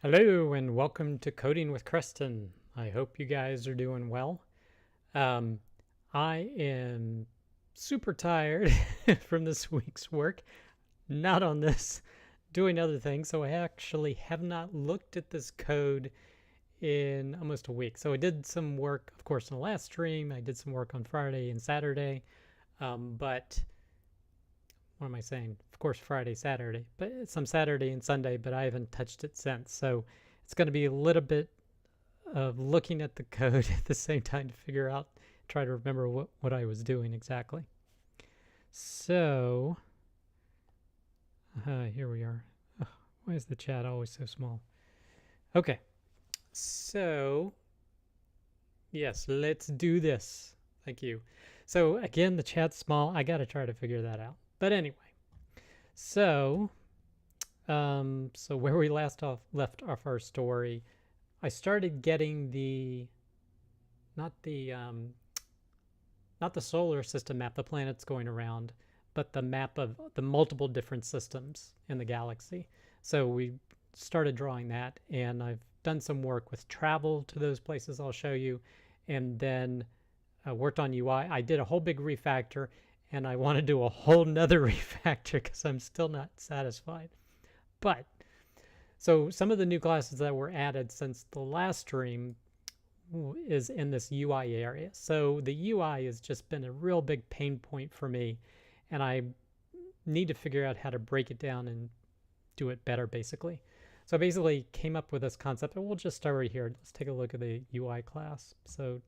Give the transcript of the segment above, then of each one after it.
Hello and welcome to Coding with Creston. I hope you guys are doing well. Um, I am super tired from this week's work, not on this, doing other things. So I actually have not looked at this code in almost a week. So I did some work, of course, in the last stream. I did some work on Friday and Saturday, but what am I saying? Of course, Friday, Saturday, but some Saturday and Sunday, but I haven't touched it since. So it's going to be a little bit of looking at the code at the same time to figure out, try to remember what I was doing exactly. So, here we are. Oh, why is the chat always so small? Okay, so yes, let's do this. Thank you. So again, the chat's small. I got to try to figure that out. But anyway, so so where we left off our story, I started getting the not the not the solar system map, the planets going around, but the map of the multiple different systems in the galaxy. So we started drawing that, and I've done some work with travel to those places I'll show you, and then worked on UI. I did a whole big refactor, and I want to do a whole nother refactor because I'm still not satisfied. But so some of the new classes that were added since the last stream is in this UI area. So the UI has just been a real big pain point for me, and I need to figure out how to break it down and do it better, basically. So I basically came up with this concept, and we'll just start right here. Let's take a look at the UI class. So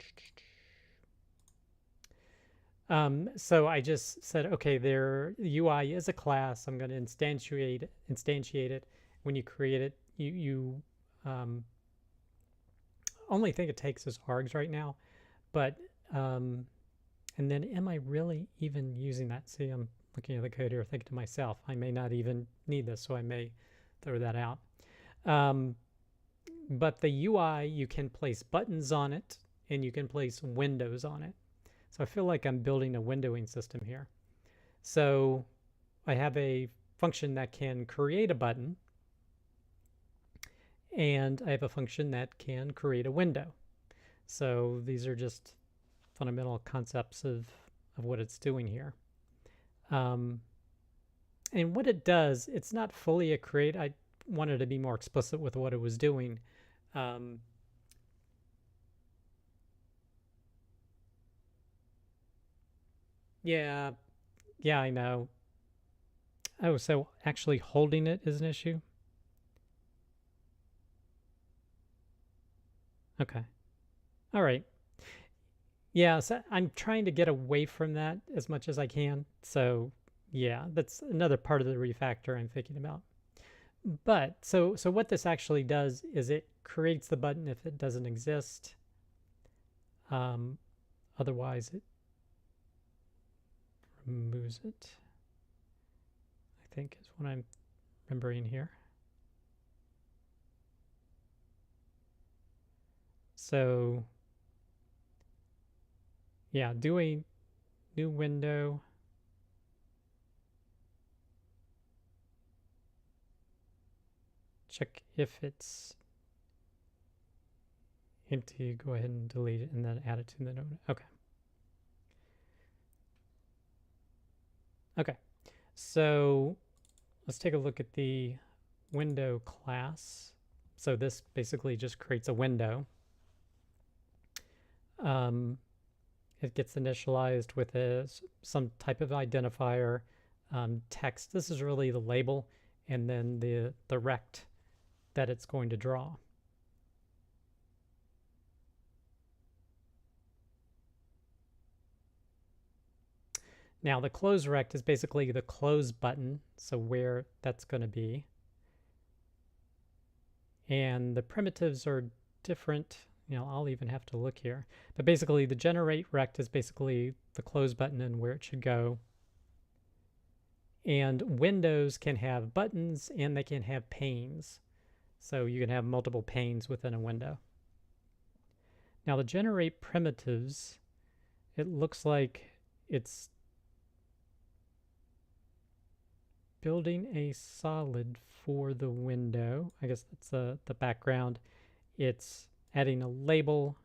I just said, okay, the UI is a class. I'm going to instantiate it. When you create it, you only thing it takes is args right now, but and then am I really even using that? See, I'm looking at the code here, thinking to myself, I may not even need this, so I may throw that out. But the UI, you can place buttons on it, and you can place windows on it. So I feel like I'm building a windowing system here. So I have a function that can create a button, and I have a function that can create a window. So these are just fundamental concepts of what it's doing here. And what it does, it's not fully a create. I wanted to be more explicit with what it was doing. Yeah, yeah, I know. Oh, so actually holding it is an issue? Okay. All right. Yeah, so I'm trying to get away from that as much as I can. So yeah, that's another part of the refactor I'm thinking about. But so what this actually does is it creates the button if it doesn't exist. Otherwise, it removes it, I think is what I'm remembering here. So yeah, do a new window. Check if it's empty, go ahead and delete it and then add it to the node. Okay. Okay. So let's take a look at the window class. So this basically just creates a window. It gets initialized with some type of identifier, text. This is really the label, and then the rect that it's going to draw. Now the close rect is basically the close button, so where that's going to be. And the primitives are different. You know, I'll even have to look here. But basically the generate rect is basically the close button and where it should go. And windows can have buttons and they can have panes. So you can have multiple panes within a window. Now the generate primitives, it looks like it's building a solid for the window. I guess that's the background. It's adding a label,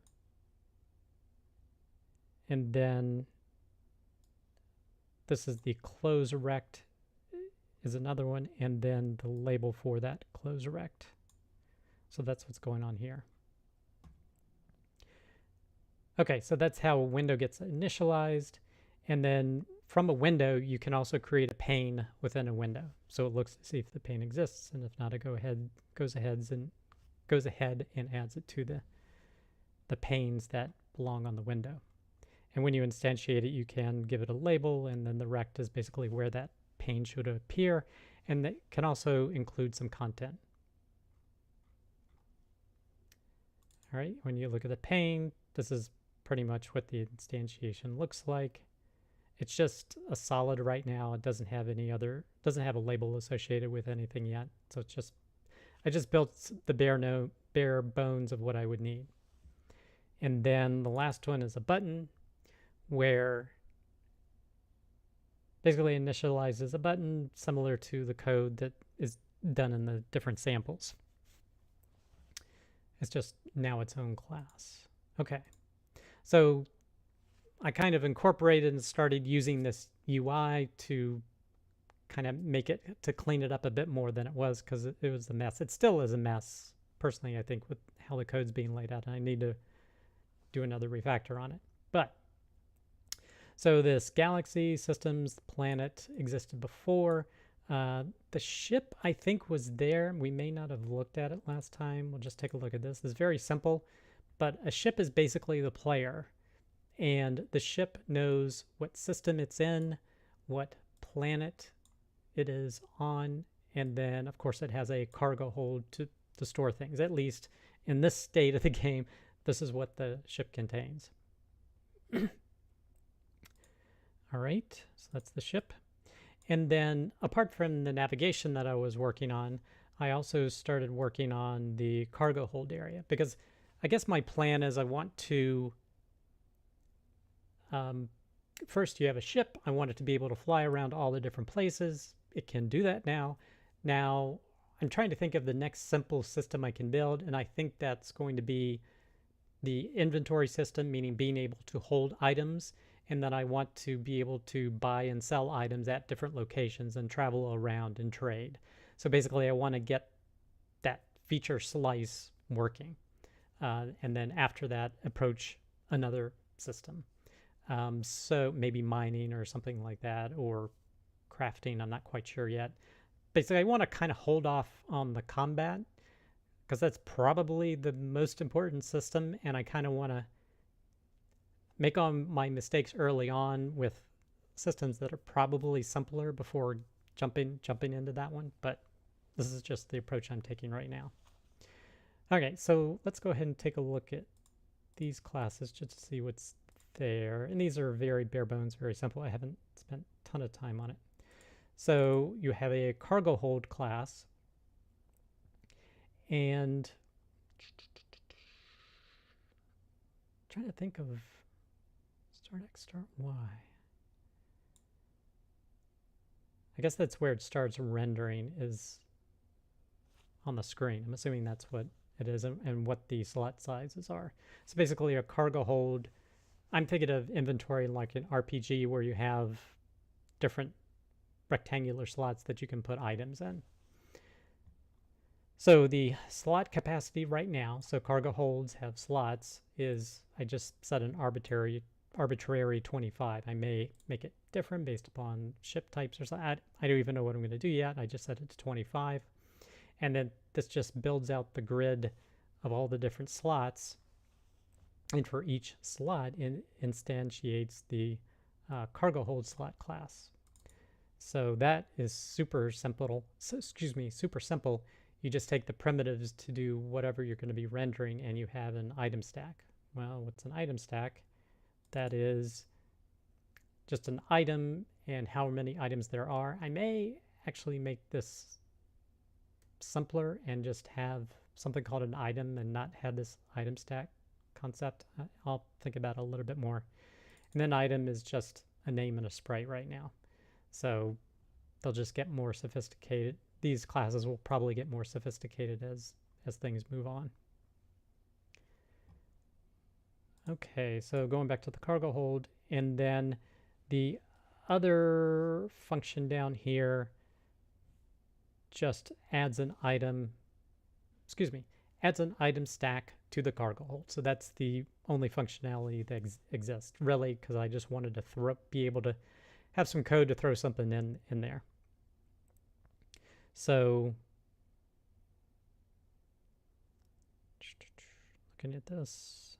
and then this is the close rect is another one, and then the label for that close rect. So that's what's going on here. Okay, so that's how a window gets initialized. And then from a window, you can also create a pane within a window. So it looks to see if the pane exists, and if not, it goes ahead and adds it to the panes that belong on the window. And when you instantiate it, you can give it a label, and then the rect is basically where that pane should appear, and that can also include some content. All right, when you look at the pane, this is pretty much what the instantiation looks like. It's just a solid right now. It doesn't have doesn't have a label associated with anything yet. So it's just, I just built the bare bones of what I would need. And then the last one is a button, where basically initializes a button similar to the code that is done in the different samples. It's just now its own class. Okay, so I kind of incorporated and started using this UI to kind of make it, to clean it up a bit more than it was, because it was a mess. It still is a mess, personally, I think, with how the code's being laid out, and I need to do another refactor on it. But so this galaxy systems planet existed before. The ship, I think, was there. We may not have looked at it last time. We'll just take a look at this. It's very simple, but a ship is basically the player, and the ship knows what system it's in, what planet it is on, and then, of course, it has a cargo hold to store things. At least in this state of the game, this is what the ship contains. All right, so that's the ship. And then apart from the navigation that I was working on, I also started working on the cargo hold area, because I guess my plan is I want to, first you have a ship. I want it to be able to fly around all the different places. It can do that now. Now I'm trying to think of the next simple system I can build, and I think that's going to be the inventory system, meaning being able to hold items, and then I want to be able to buy and sell items at different locations and travel around and trade. So basically I want to get that feature slice working, and then after that approach another system. So maybe mining or something like that, or crafting, I'm not quite sure yet. Basically I want to kind of hold off on the combat, because that's probably the most important system, and I kind of want to make all my mistakes early on with systems that are probably simpler before jumping into that one. But this is just the approach I'm taking right now. Okay, so let's go ahead and take a look at these classes just to see what's there. And these are very bare bones, very simple. I haven't spent a ton of time on it. So you have a cargo hold class, and I'm trying to think of start X, start Y. I guess that's where it starts rendering, is on the screen. I'm assuming that's what it is, and what the slot sizes are. So basically a cargo hold, I'm thinking of inventory like an RPG where you have different rectangular slots that you can put items in. So the slot capacity right now, so cargo holds have slots, is, I just set an arbitrary 25. I may make it different based upon ship types or something. I don't even know what I'm going to do yet. I just set it to 25. And then this just builds out the grid of all the different slots. And for each slot, it instantiates the cargo hold slot class. So that is super simple. Super simple. You just take the primitives to do whatever you're going to be rendering, and you have an item stack. Well, what's an item stack? That is just an item and how many items there are. I may actually make this simpler and just have something called an item and not have this item stack concept. I'll think about it a little bit more. And then item is just a name and a sprite right now. So they'll just get more sophisticated. These classes will probably get more sophisticated as things move on. Okay, so going back to the cargo hold, and then the other function down here just adds an item, adds an item stack to the cargo hold. So that's the only functionality that exists, really, because I just wanted to be able to have some code to throw something in there. So looking at this,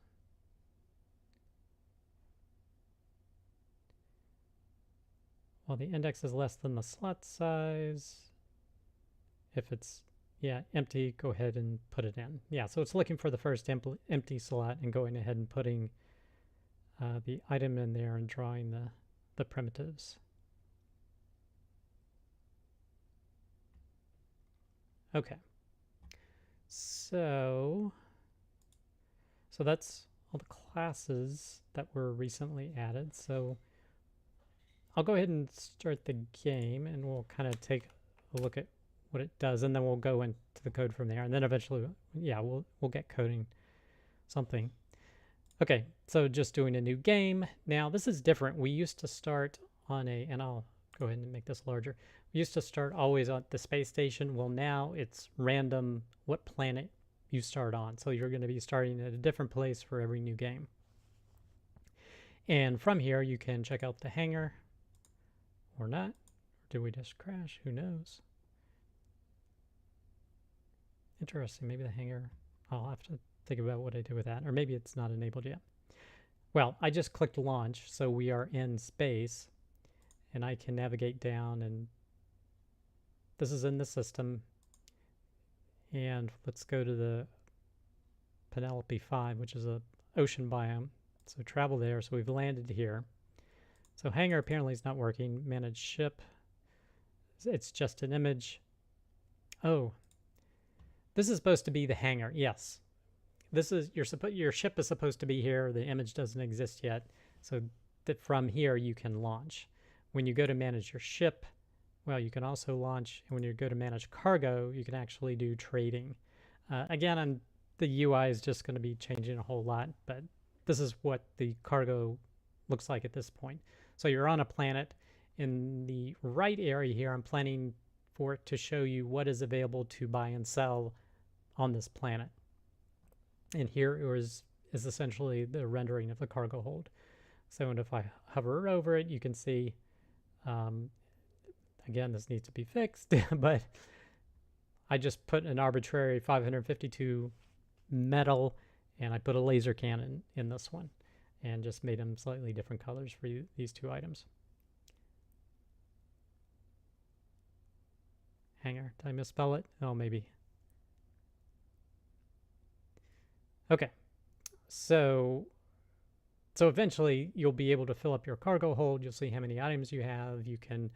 well, the index is less than the slot size. If it's, yeah, empty, go ahead and put it in. Yeah, so it's looking for the first empty slot and going ahead and putting the item in there and drawing the primitives. Okay. So that's all the classes that were recently added. So I'll go ahead and start the game, and we'll kind of take a look at what it does, and then we'll go into the code from there, and then eventually, yeah, we'll get coding something. Okay, so just doing a new game. Now this is different. We used to start on and I'll go ahead and make this larger. We used to start always on the space station. Well, now it's random what planet you start on. So you're going to be starting at a different place for every new game. And from here, you can check out the hangar or not. Or did we just crash? Who knows? Interesting. Maybe the hangar, I'll have to think about what I do with that. Or maybe it's not enabled yet. Well, I just clicked launch, so we are in space. And I can navigate down, and this is in the system. And let's go to the Penelope 5, which is a ocean biome. So travel there. So we've landed here. So hangar apparently is not working. Manage ship. It's just an image. Oh, this is supposed to be the hangar. Yes, this is your ship is supposed to be here. The image doesn't exist yet. So that from here you can launch. When you go to manage your ship, well, you can also launch. And when you go to manage cargo, you can actually do trading. Again, the UI is just going to be changing a whole lot, but this is what the cargo looks like at this point. So you're on a planet. In the right area here, I'm planning for it to show you what is available to buy and sell on this planet. And here is essentially the rendering of the cargo hold. So if I hover over it, you can see, again, this needs to be fixed, but I just put an arbitrary 552 metal, and I put a laser cannon in this one, and just made them slightly different colors for these two items. Hangar. Did I misspell it? Oh, maybe. Okay. So eventually you'll be able to fill up your cargo hold. You'll see how many items you have. You can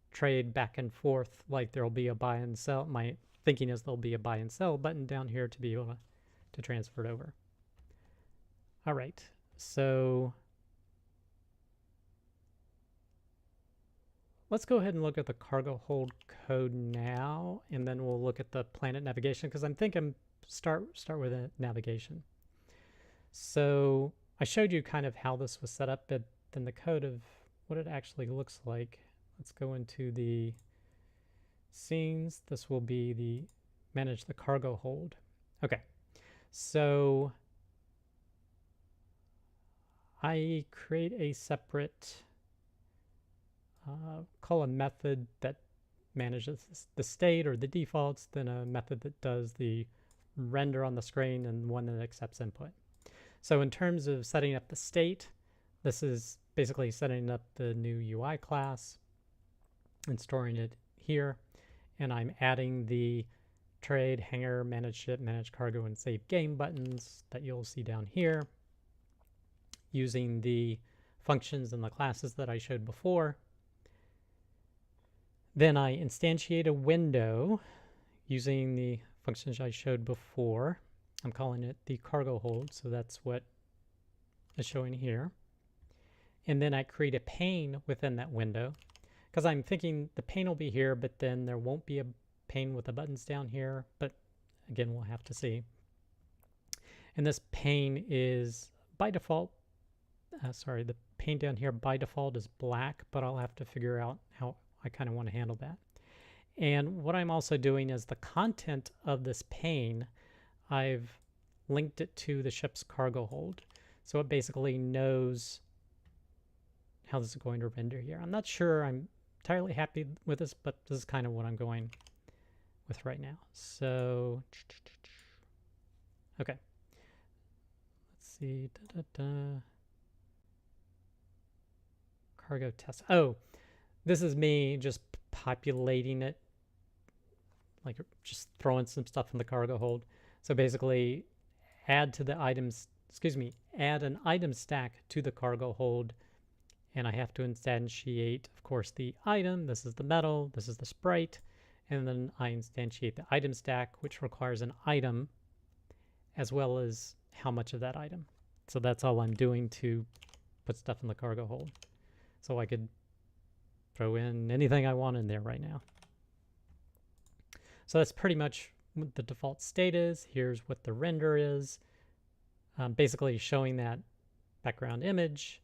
trade back and forth, like there'll be a buy and sell. My thinking is there'll be a buy and sell button down here to be able to transfer it over. All right. So let's go ahead and look at the cargo hold code now, and then we'll look at the planet navigation, because I'm thinking start with a navigation. So I showed you kind of how this was set up, but then the code of what it actually looks like. Let's go into the scenes. This will be the manage the cargo hold. Okay, so I create a separate call a method that manages the state or the defaults, then a method that does the render on the screen, and one that accepts input. So in terms of setting up the state, this is basically setting up the new UI class and storing it here. And I'm adding the trade, hangar, manage ship, manage cargo, and save game buttons that you'll see down here, using the functions and the classes that I showed before. Then I instantiate a window using the functions I showed before. I'm calling it the cargo hold, so that's what is showing here. And then I create a pane within that window because I'm thinking the pane will be here, but then there won't be a pane with the buttons down here. But again, we'll have to see. And this pane is by default, sorry, the pane down here by default is black, but I'll have to figure out how I kind of want to handle that. And what I'm also doing is the content of this pane, I've linked it to the ship's cargo hold. So it basically knows how this is going to render here. I'm not sure I'm entirely happy with this, but this is kind of what I'm going with right now. So, okay. Let's see. Cargo test. Oh, this is me just populating it, like just throwing some stuff in the cargo hold. So basically, add to the items, add an item stack to the cargo hold, and I have to instantiate, of course, the item. This is the metal, this is the sprite, and then I instantiate the item stack, which requires an item as well as how much of that item. So that's all I'm doing to put stuff in the cargo hold. So I could throw in anything I want in there right now. So that's pretty much what the default state is. Here's what the render is. Basically showing that background image.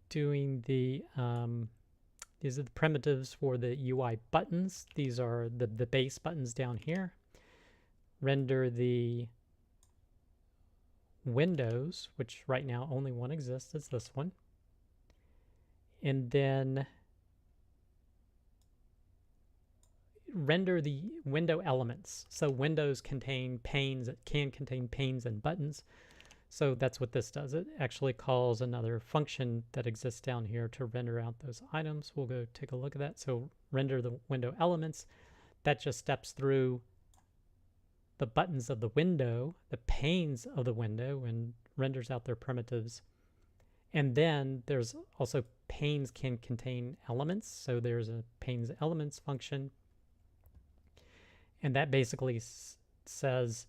Doing the, these are the primitives for the UI buttons. These are the base buttons down here. Render the windows, which right now only one exists, it's this one. And then render the window elements. So windows contain panes, it can contain panes and buttons. So that's what this does. It actually calls another function that exists down here to render out those items. We'll go take a look at that. So render the window elements. That just steps through the buttons of the window, the panes of the window, and renders out their primitives. And then there's also panes can contain elements. So there's a panes elements function. And that basically says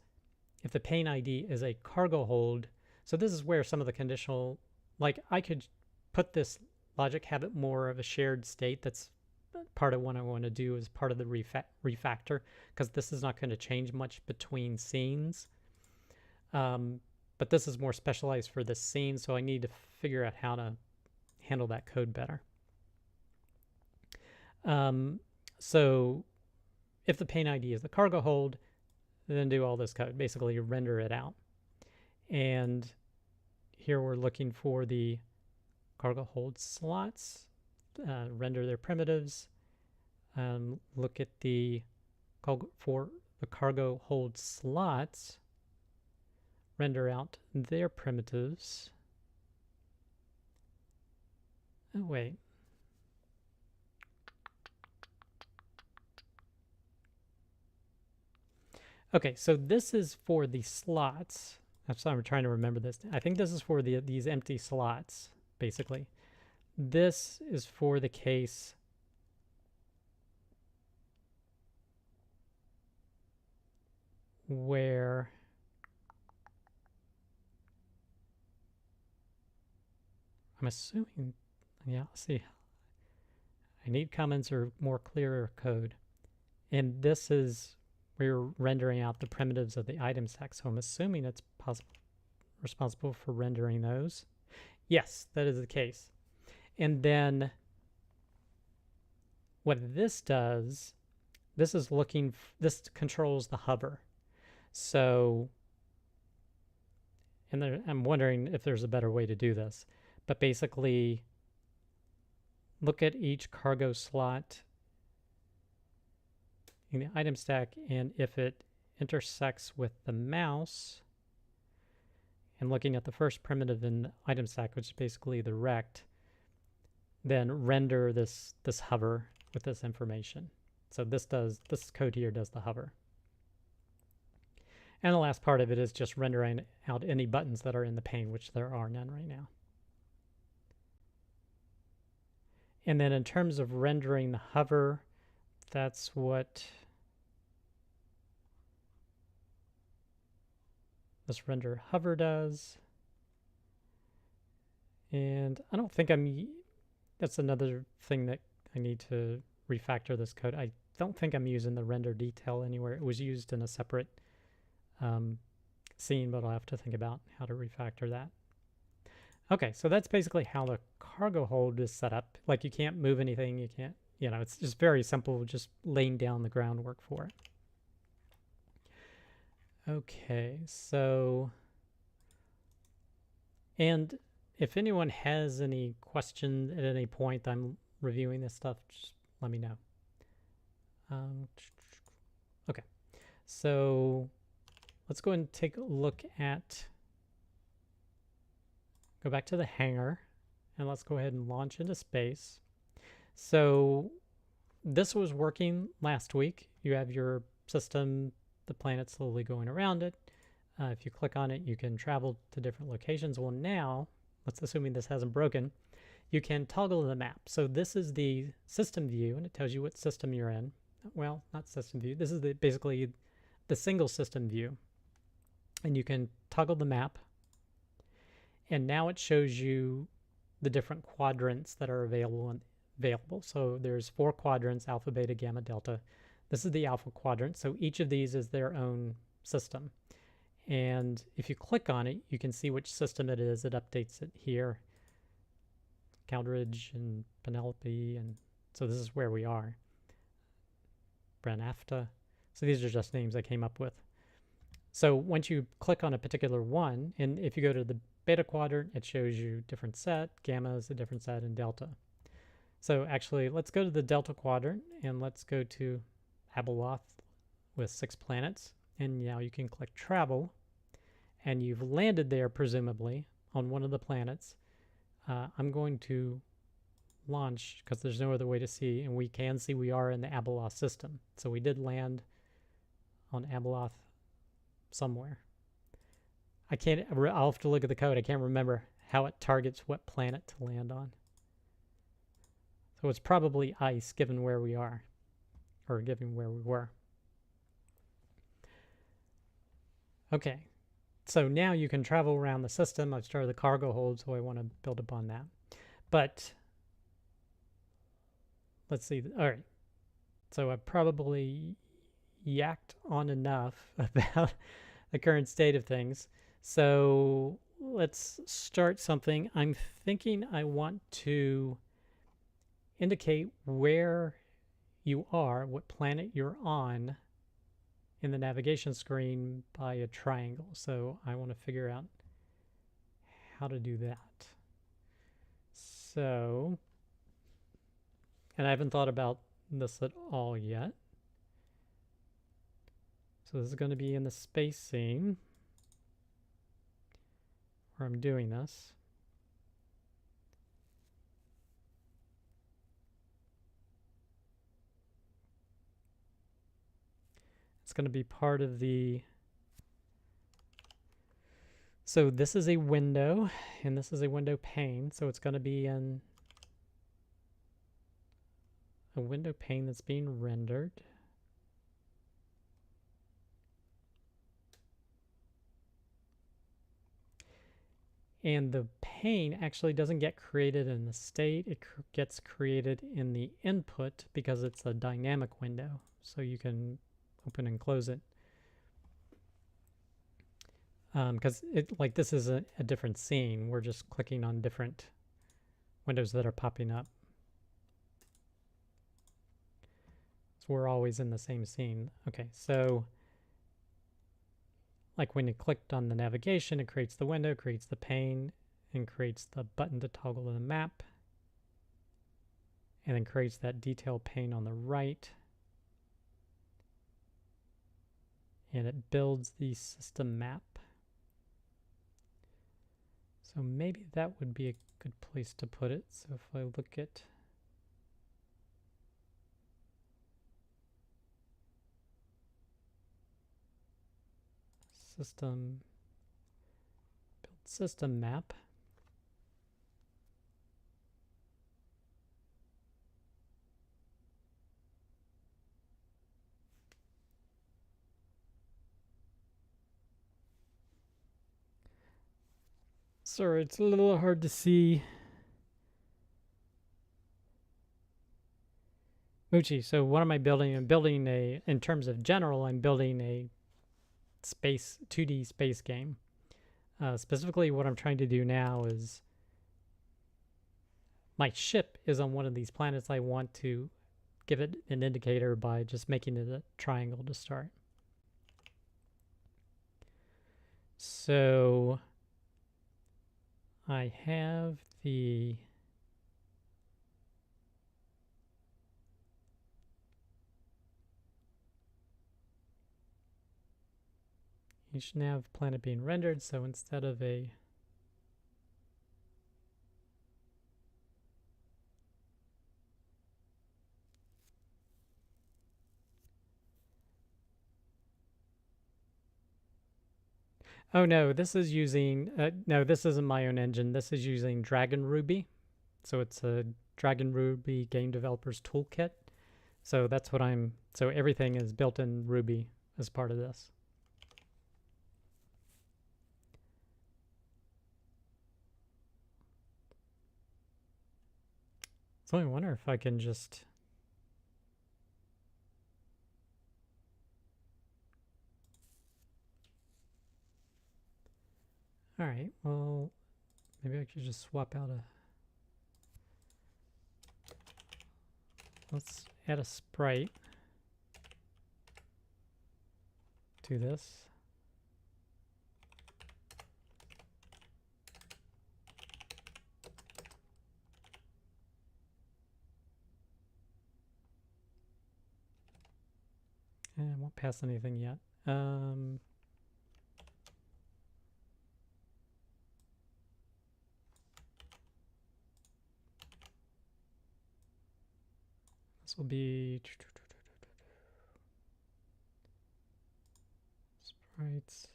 if the pane ID is a cargo hold. So this is where some of the conditional, like I could put this logic, have it more of a shared state. That's part of what I want to do as part of the refactor, because this is not going to change much between scenes. But this is more specialized for this scene, so I need to figure out how to handle that code better. So if the pane ID is the cargo hold, then do all this code, basically render it out. And here we're looking for the cargo hold slots, render their primitives, look at the for the cargo hold slots, render out their primitives. Oh, wait. Okay, so this is for the slots. I'm trying to remember this. I think this is for these empty slots, basically. This is for the case where I'm assuming, yeah, let's see. I need comments or more clearer code. And this is we're rendering out the primitives of the item stack. So I'm assuming it's responsible for rendering those. Yes, that is the case. And then what this does, this is this controls the hover. So, and I'm wondering if there's a better way to do this, but basically look at each cargo slot in the item stack, and if it intersects with the mouse, and looking at the first primitive in the item stack, which is basically the rect, then render this hover with this information. So this code here does the hover. And the last part of it is just rendering out any buttons that are in the pane, which there are none right now. And then in terms of rendering the hover, that's what this render hover does. And I don't think I'm that's another thing that I need to refactor this code. I don't think I'm using the render detail anywhere. It was used in a separate scene, but I'll have to think about how to refactor that. Okay, so that's basically how the cargo hold is set up. Like, you can't move anything, you can't, it's just very simple, just laying down the groundwork for it. Okay, so, and if anyone has any question at any point I'm reviewing this stuff, just let me know. Okay, so let's go and take a look at, go back to the hangar, and let's go ahead and launch into space. So this was working last week. You have your system, the planet slowly going around it. If you click on it, you can travel to different locations. Well, now, let's assuming this hasn't broken, you can toggle the map. So this is the system view, and it tells you what system you're in. Well, not system view. This is basically the single system view. And you can toggle the map. And now it shows you the different quadrants that are available. So there's 4 quadrants: alpha, beta, gamma, delta. This is the alpha quadrant. So each of these is their own system. And if you click on it, you can see which system it is. It updates it here. Caldridge and Penelope. And so this is where we are. Branafta. So these are just names I came up with. So once you click on a particular one, and if you go to the beta quadrant, it shows you different set. Gamma is a different set, and delta. So actually, let's go to the delta quadrant, and let's go to Abeloth with 6 planets. And now you can click travel, and you've landed there, presumably, on one of the planets. I'm going to launch, because there's no other way to see, and we can see we are in the Abeloth system. So we did land on Abeloth somewhere. I'll have to look at the code. I can't remember how it targets what planet to land on. So it's probably ice, given where we are, or given where we were. Okay, so now you can travel around the system. I've started the cargo hold, so I want to build upon that. But let's see. All right, so I've probably yacked on enough about the current state of things. So let's start something. I'm thinking I want to indicate where you are, what planet you're on in the navigation screen by a triangle. So I want to figure out how to do that. So, and I haven't thought about this at all yet. So this is going to be in the space scene where I'm doing this. It's going to be part of the... So this is a window, and this is a window pane. So it's going to be in a window pane that's being rendered. And the pane actually doesn't get created in the state. It gets created in the input because it's a dynamic window. So you can open and close it. Because like this is a different scene. We're just clicking on different windows that are popping up. So we're always in the same scene. Okay, so like when you clicked on the navigation, it creates the window, creates the pane, and creates the button to toggle the map, and then creates that detail pane on the right. And it builds the system map. So maybe that would be a good place to put it. So if I look at system, build system map. Sorry, it's a little hard to see Muchi, so what am I building? I'm building a, in terms of general, I'm building a space, 2D space game. Specifically, what I'm trying to do now is my ship is on one of these planets. I want to give it an indicator by just making it a triangle to start. So I have the each nav planet being rendered. So instead of a oh no, this is using no, this isn't my own engine. This is using Dragon Ruby. So it's a Dragon Ruby Game Developers Toolkit. So that's what I'm, so everything is built in Ruby as part of this. So I wonder if I can just, all right, well, maybe I could just swap out a, let's add a sprite to this. And I won't pass anything yet. This will be sprites.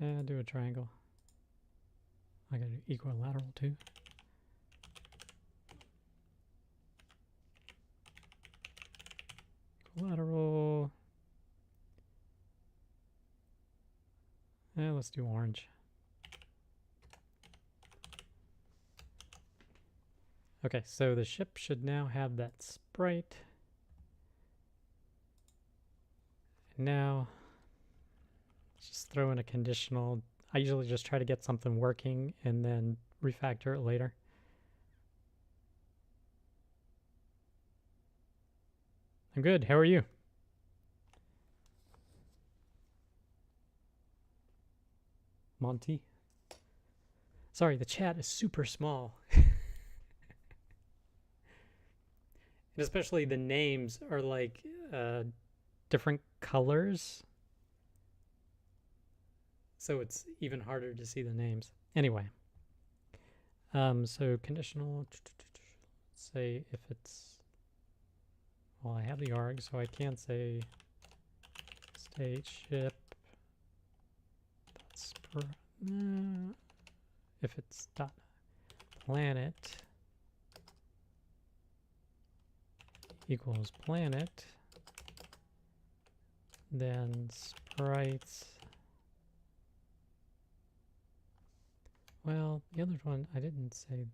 And do a triangle. I gotta do equilateral too. Equilateral. Let's do orange. Okay, so the ship should now have that sprite. And now, let's just throw in a conditional. I usually just try to get something working and then refactor it later. I'm good. How are you? Monty? Sorry, the chat is super small. And especially the names are like different colors. So it's even harder to see the names. Anyway. So conditional, let's say if it's, well, I have the arg, so I can't say state ship. If it's dot planet equals planet, then sprites. Well, the other one I didn't say.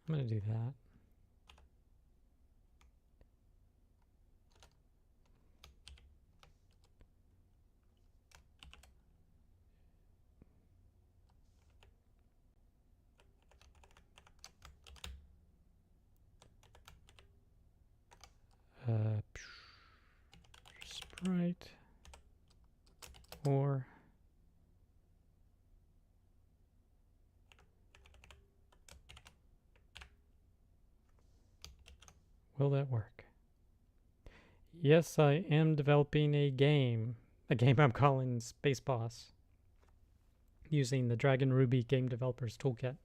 I'm going to do that. Sprite or will that work? Yes, I am developing a game I'm calling Space Boss, using the Dragon Ruby Game Developers Toolkit,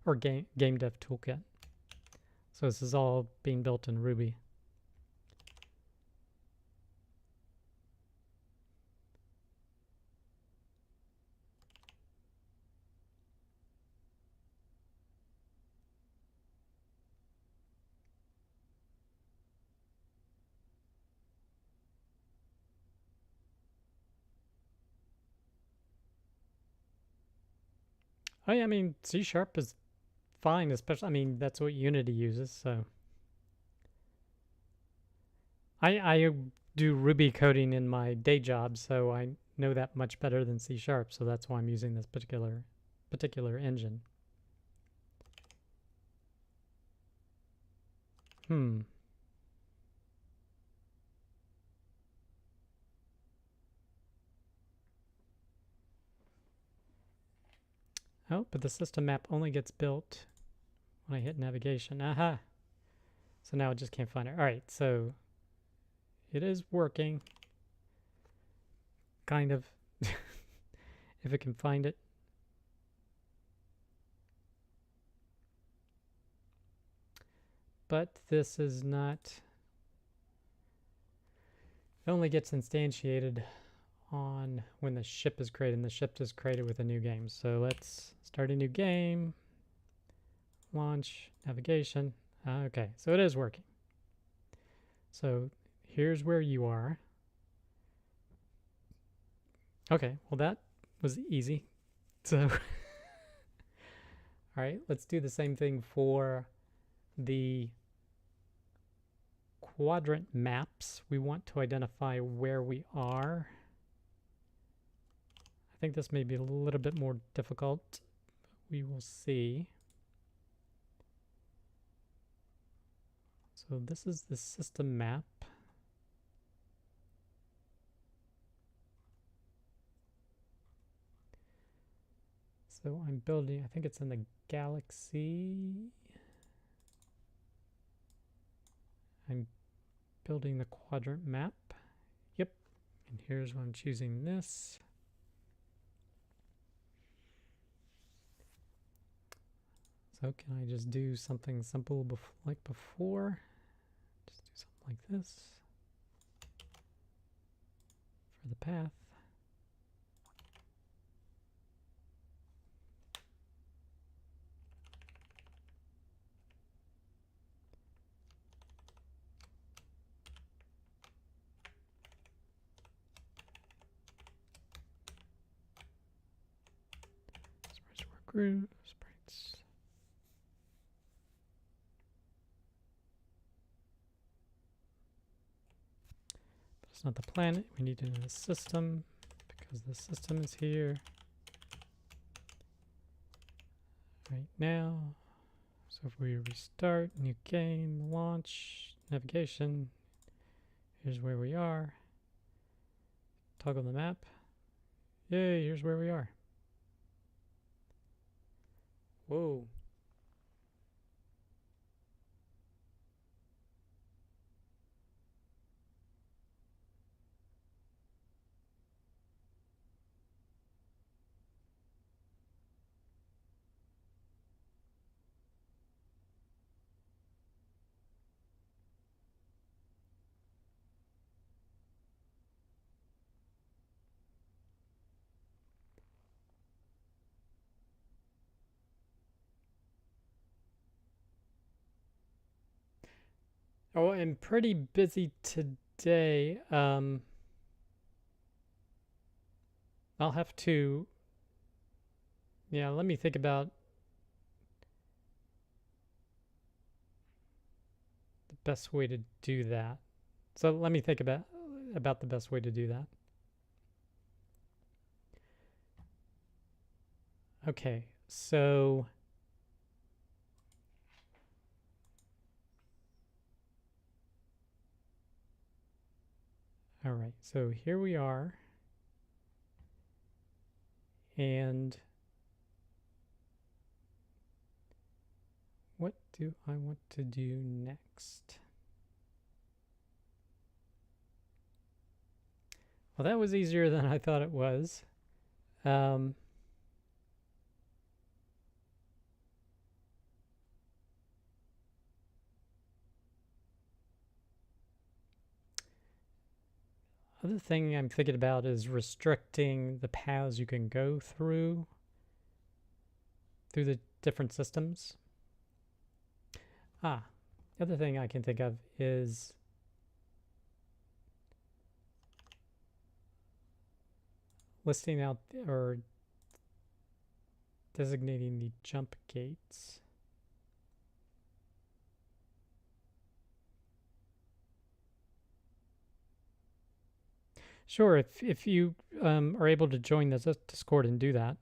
or Game Dev Toolkit. So this is all being built in Ruby. Oh yeah, I mean C# is fine, especially I mean that's what Unity uses. So I do Ruby coding in my day job, so I know that much better than C#. So that's why I'm using this particular engine. Hmm. Oh, but the system map only gets built when I hit navigation. Aha. So now I just can't find it. All right, so it is working. Kind of. If it can find it. But this is not. It only gets instantiated on when the ship is created, and the ship is created with a new game. So let's start a new game. Launch, navigation. Okay, so it is working. So here's where you are. Okay, well that was easy. So, all right, let's do the same thing for the quadrant maps. We want to identify where we are. I think this may be a little bit more difficult. We will see. So this is the system map. So I'm building, I think it's in the galaxy. I'm building the quadrant map. Yep. And here's where I'm choosing this. So can I just do something simple like before? Just do something like this for the path. Sprites work group, sprites. But it's not the planet. We need to know the system because the system is here right now. So if we restart, new game, launch, navigation, here's where we are. Toggle the map. Yay, here's where we are. Whoa. Oh, I'm pretty busy today. I'll have to, yeah, let me think about the best way to do that. So let me think about the best way to do that. Okay, so all right, so here we are. And what do I want to do next? Well, that was easier than I thought it was. Other thing I'm thinking about is restricting the paths you can go through the different systems. The other thing I can think of is listing out or designating the jump gates. Sure, if you are able to join the Discord and do that.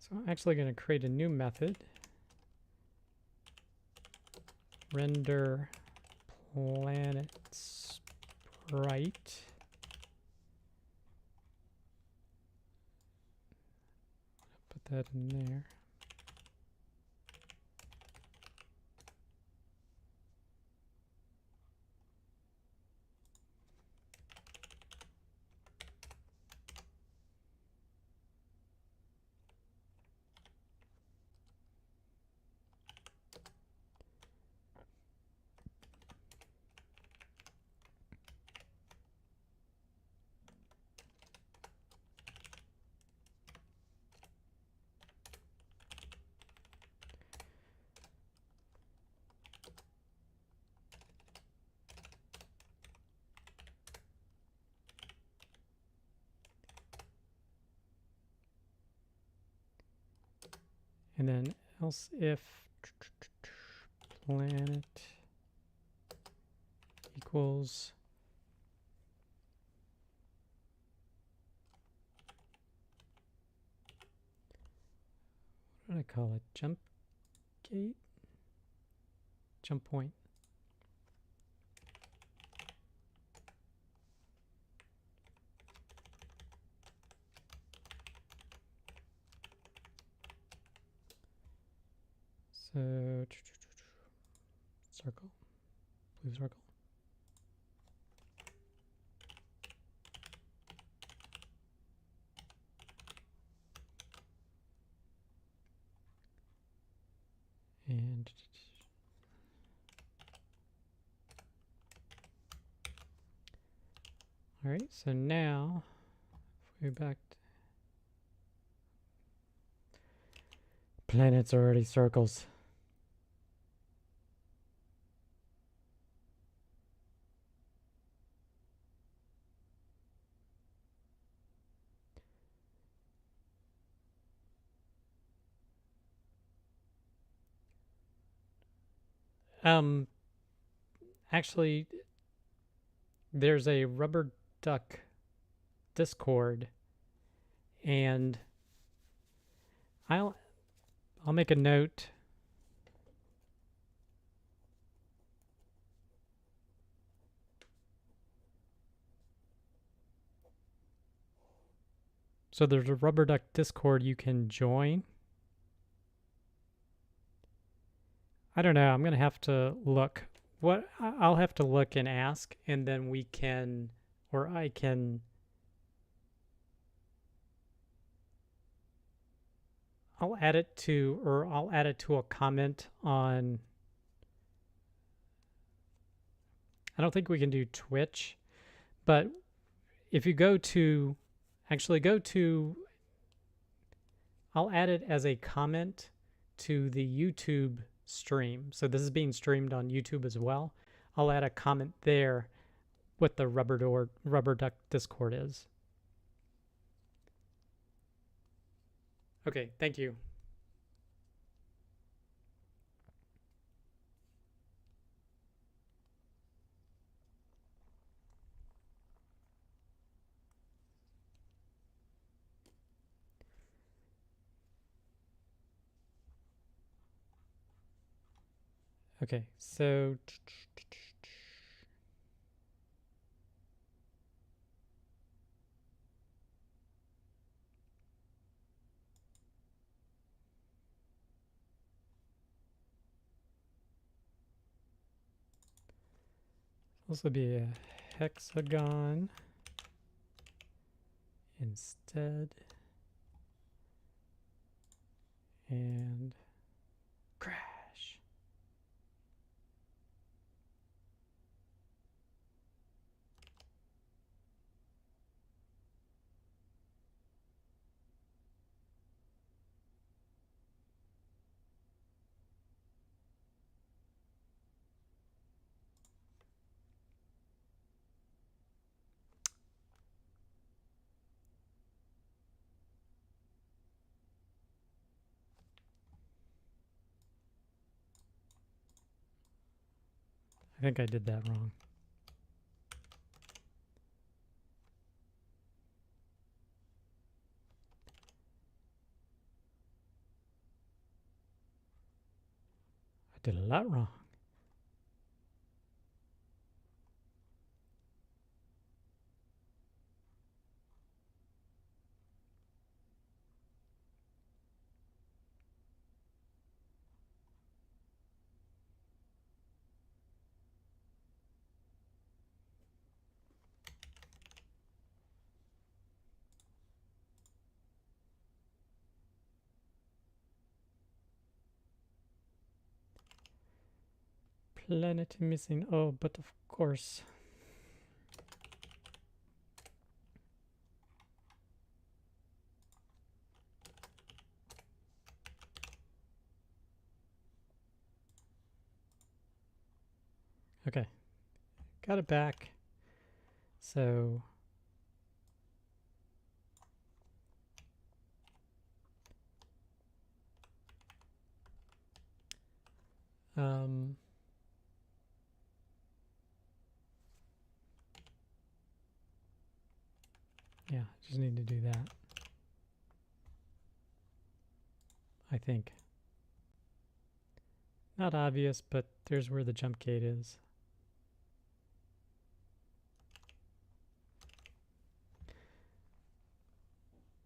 So I'm actually going to create a new method. Render planet sprite. Put that in there. And then else if planet equals what do I call it? Jump gate? Jump point. So circle, blue circle. And all right, so now if we go back to planets already circles. Actually, there's a rubber duck Discord, and I'll make a note. So there's a rubber duck Discord you can join. I don't know. I'm gonna have to look. I'll have to look and ask, and then we can, or I can. I'll add it to a comment on. I don't think we can do Twitch, but if you go to, I'll add it as a comment to the YouTube stream. So this is being streamed on YouTube as well. I'll add a comment there what the rubber duck Discord is. Okay, thank you. Okay, so this will be a hexagon instead, and crash. I think I did that wrong. I did a lot wrong. Planet missing. Oh, but of course. Okay, got it back. So yeah, just need to do that. I think. Not obvious, but there's where the jump gate is.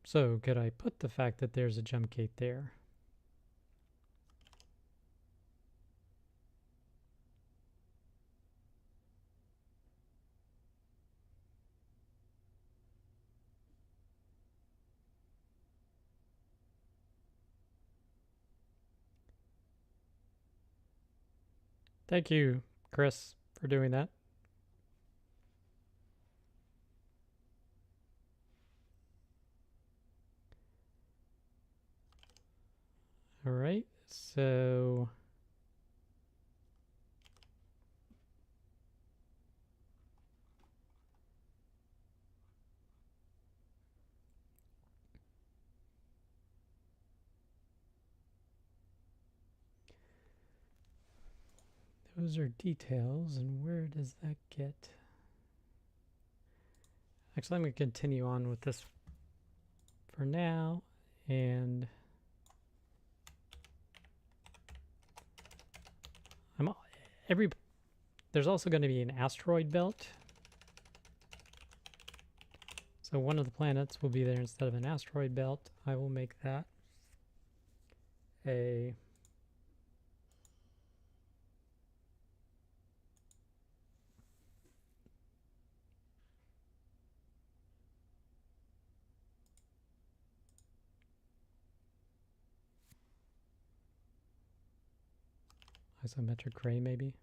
So could I put the fact that there's a jump gate there? Thank you, Chris, for doing that. All right, so those are details, and where does that get? Actually, I'm going to continue on with this for now, and there's also going to be an asteroid belt. So one of the planets will be there instead of an asteroid belt. I will make that a isometric gray, maybe.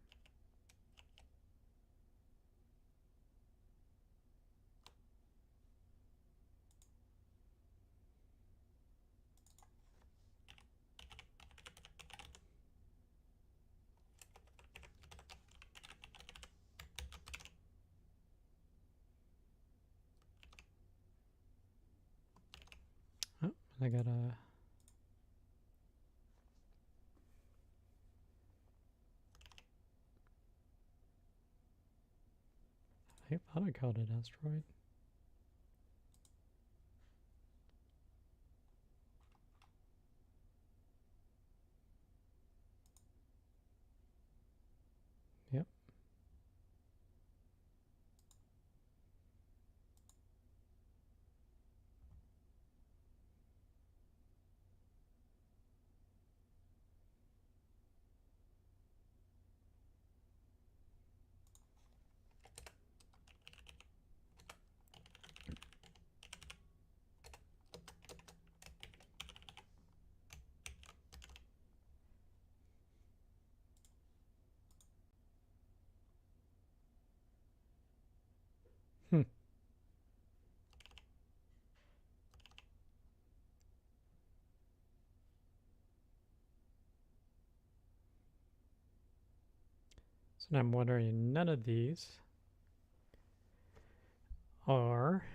Oh, I got a... I thought I called it asteroid. Yep. Hmm. So now I'm wondering, none of these are...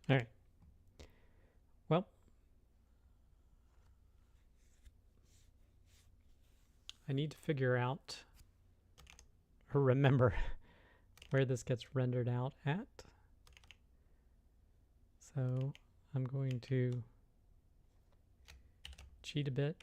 All right. Well, I need to figure out or remember where this gets rendered out at. So I'm going to cheat a bit.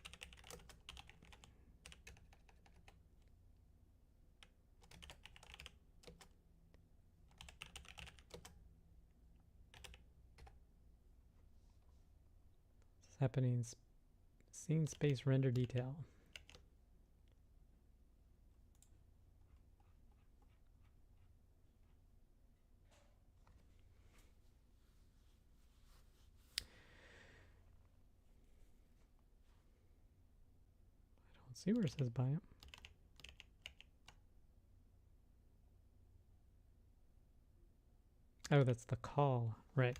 What's happening? Scene space render detail. I don't see where it says biome. Oh, that's the call, right.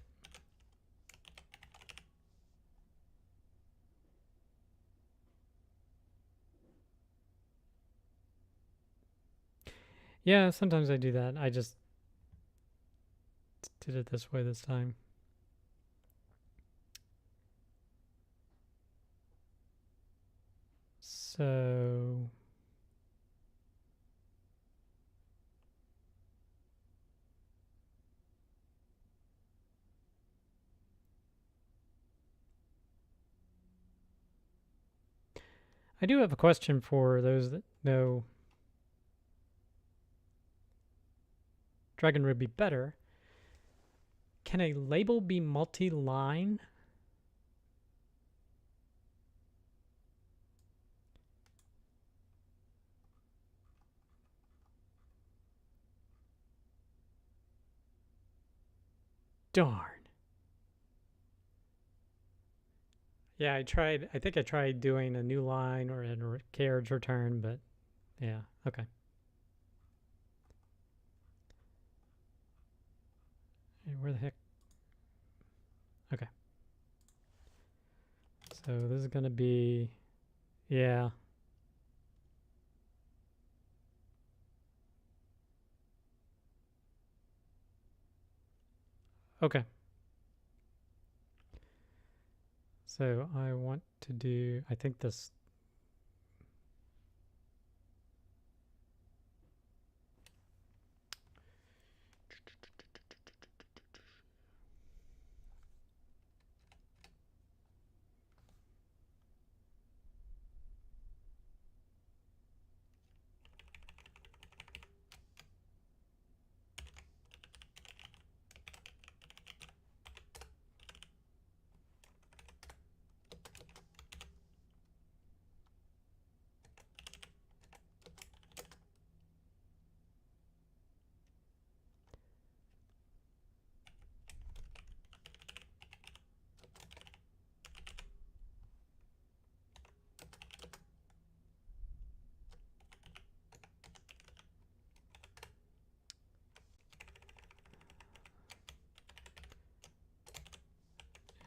Yeah, sometimes I do that. I just did it this way this time. So I do have a question for those that know Dragon Ruby better. Can a label be multi-line? Darn. Yeah, I think I tried doing a new line or a carriage return, but yeah, okay. Hey, where the heck? Okay. So this is going to be, yeah. Okay. So I want to do, I think this.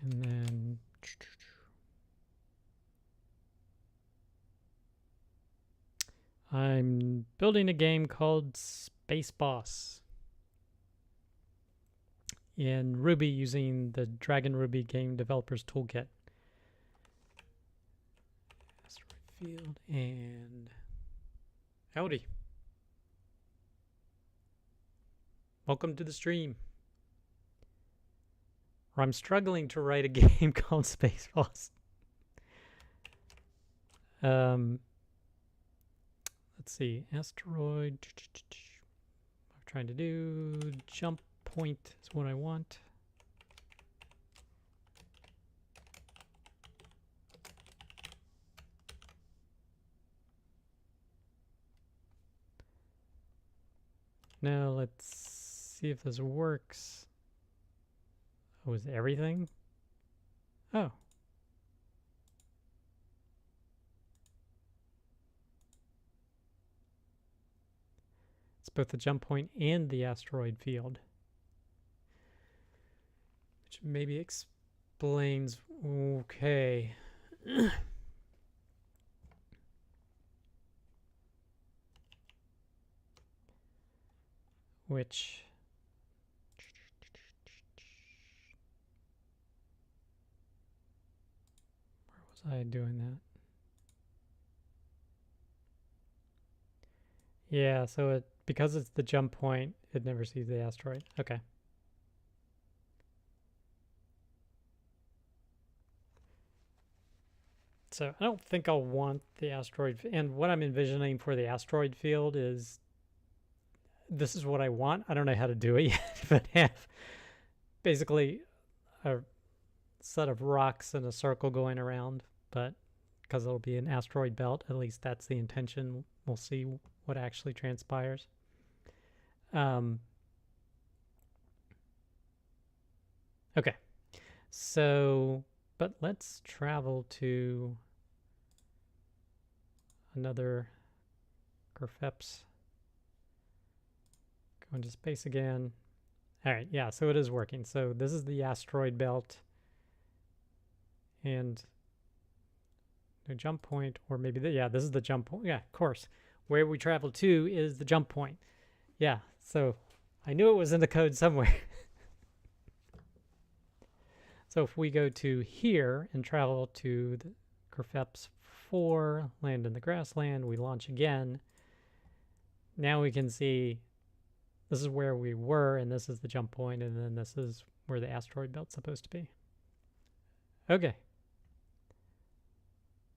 And then I'm building a game called Space Boss in Ruby using the Dragon Ruby Game Developers Toolkit. Asteroid field and howdy. Welcome to the stream. Or I'm struggling to write a game called Space Boss. Let's see, asteroid. I'm trying to do jump point is what I want. Now let's see if this works. Oh, is everything? Oh. It's both the jump point and the asteroid field. Which maybe explains, okay. Which where was I doing that? Yeah, so it because it's the jump point, it never sees the asteroid. Okay. So I don't think I'll want the asteroid. And what I'm envisioning for the asteroid field is this is what I want. I don't know how to do it yet, but have basically a set of rocks in a circle going around. But because it'll be an asteroid belt, at least that's the intention. We'll see what actually transpires. Um, okay. So, but let's travel to another Grafeps. Go into space again. All right, yeah, so it is working. So this is the asteroid belt. And no jump point, or maybe, yeah, this is the jump point. Yeah, of course. Where we travel to is the jump point. Yeah, so I knew it was in the code somewhere. So if we go to here and travel to the Grafeps 4, land in the grassland, we launch again. Now we can see this is where we were, and this is the jump point, and then this is where the asteroid belt's supposed to be. Okay.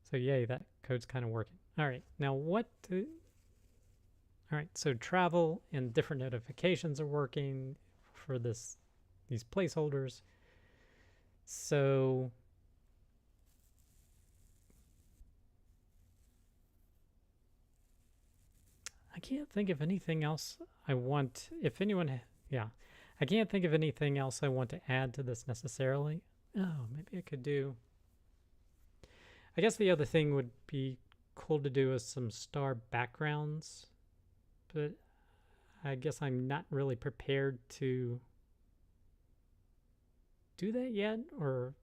So yay, that code's kind of working. All right, now what do... All right, so travel and different notifications are working for these placeholders. So I can't think of anything else I want. If anyone, yeah, I can't think of anything else I want to add to this necessarily. Oh, maybe I could do. I guess the other thing would be cool to do is some star backgrounds, but I guess I'm not really prepared to do that yet, or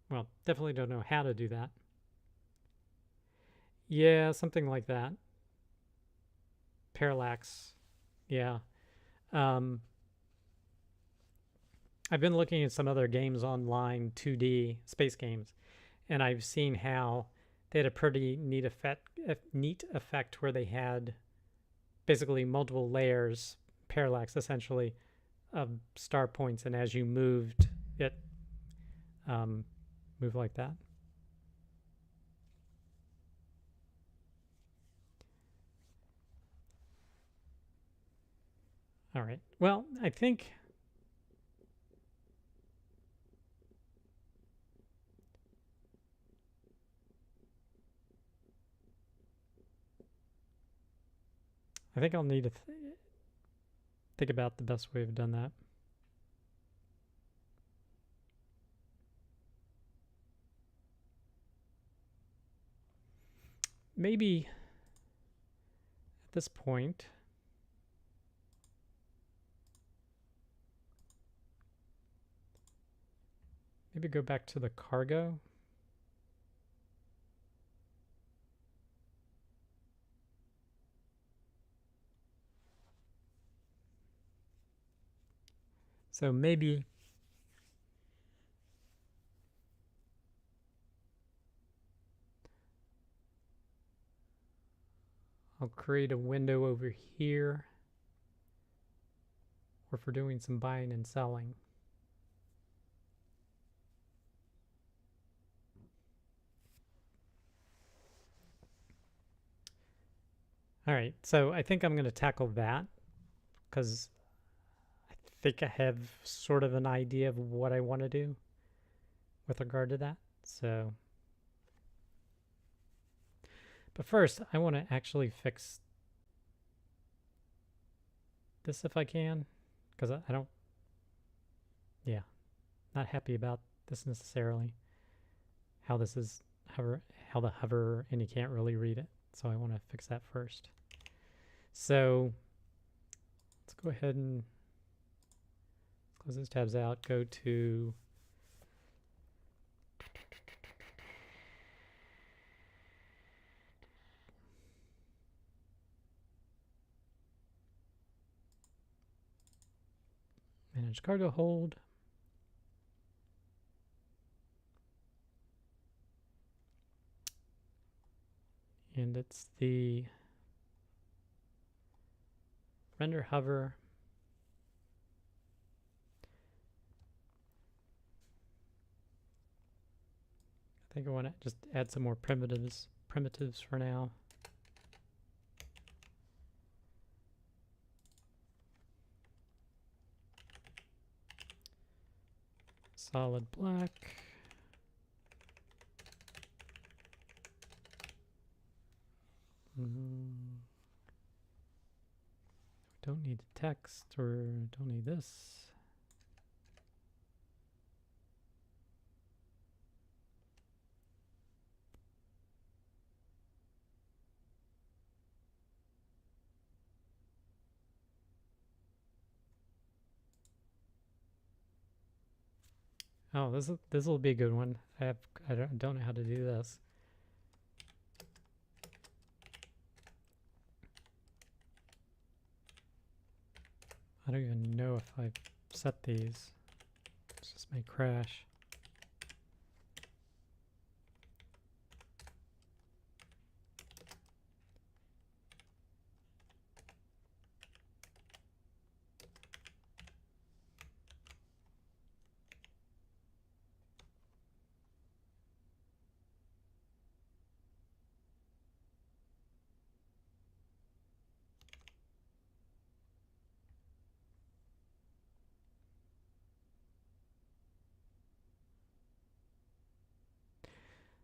well, definitely don't know how to do that. Yeah, something like that. Parallax. Yeah. Um, I've been looking at some other games online, 2D space games, and I've seen how they had a pretty neat effect where they had basically multiple layers, parallax essentially, of star points, and as you moved, it moved like that. All right. Well, I think I'll need to think about the best way of done that. Maybe at this point, maybe go back to the cargo. So maybe I'll create a window over here, or for doing some buying and selling. All right, so I think I'm going to tackle that because I think I have sort of an idea of what I want to do with regard to that. So, but first, I want to actually fix this if I can, because I don't, yeah, not happy about this necessarily. How this is how the hover, and you can't really read it. So I want to fix that first. So let's go ahead and close those tabs out. Go to manage cargo hold. it's the render hover. I think I want to just add some more primitives for now. Solid black. Don't need the text, or don't need this. Oh, this will be a good one. I don't know how to do this. I don't even know if I've set these. This just may crash.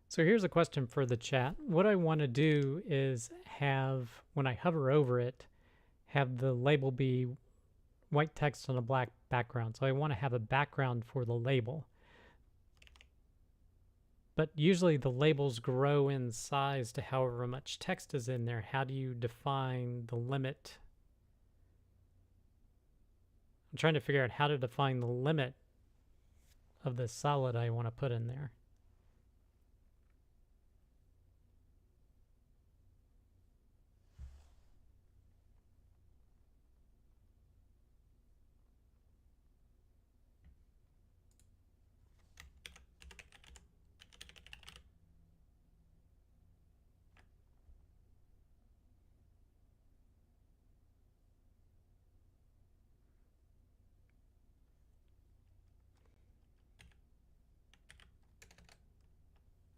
So here's a question for the chat. What I want to do is have, when I hover over it, have the label be white text on a black background. So I want to have a background for the label. But usually the labels grow in size to however much text is in there. How do you define the limit? I'm trying to figure out how to define the limit of the solid I want to put in there.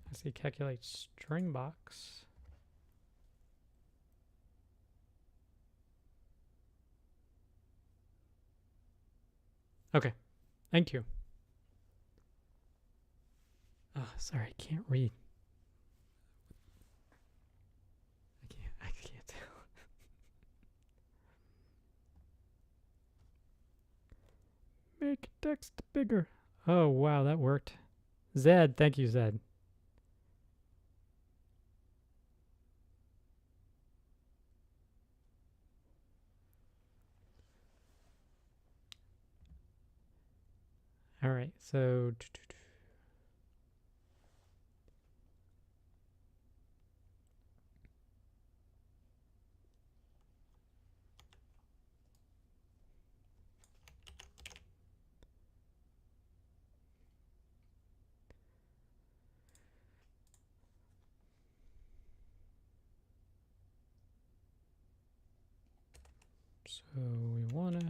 I see calculate string box. Okay, thank you. Oh, sorry, I can't read. I can't tell. Make text bigger. Oh, wow, that worked. Zed, thank you, Zed. All right, so we want to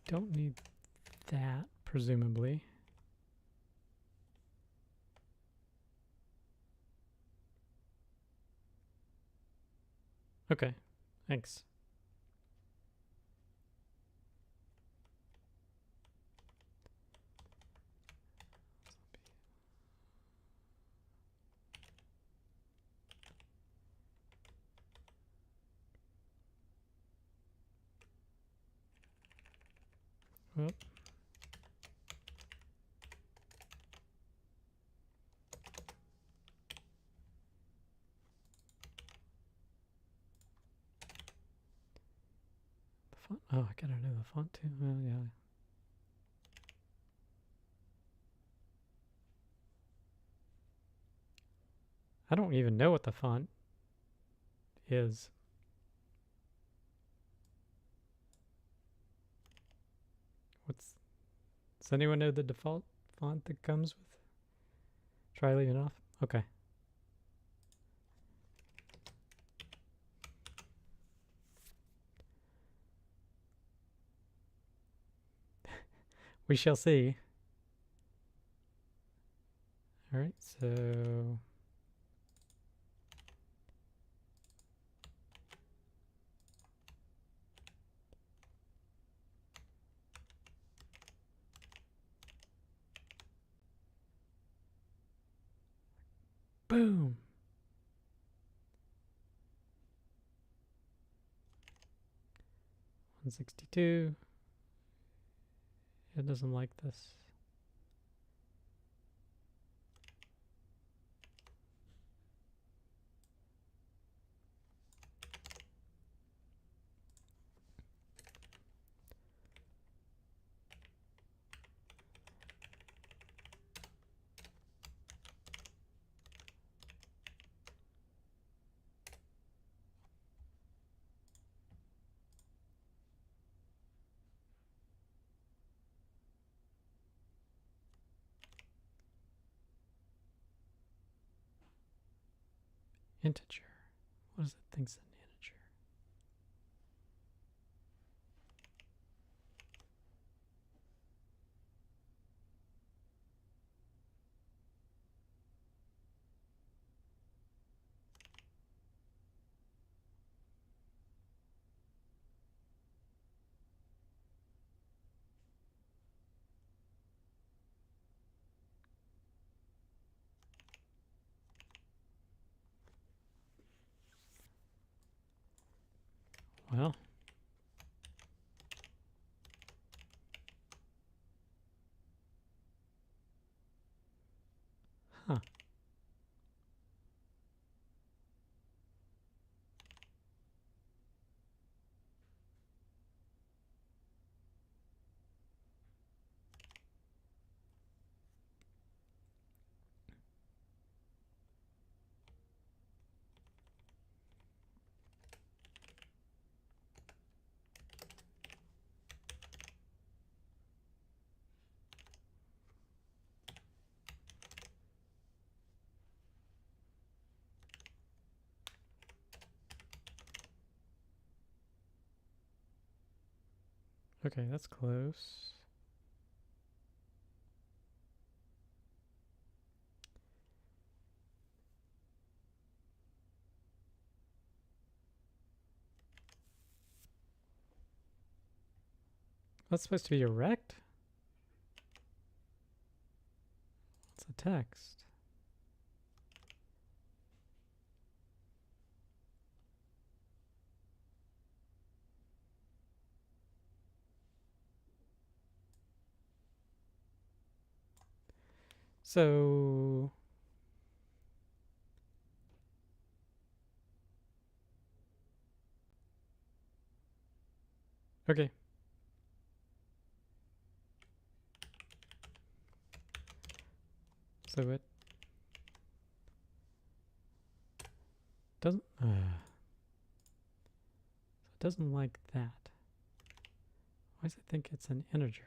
don't need that, presumably. Okay, thanks. Whoop. The font. Oh, I gotta know the font too. Oh, yeah. I don't even know what the font is. Does anyone know the default font that comes with. Try leaving it off. Okay. We shall see. All right, so boom. $162. It doesn't like this. Integer. What does it think's an integer? Well, huh. Okay, that's close. That's supposed to be a rect? It's a text. So okay. So it doesn't it doesn't like that. Why does it think it's an integer?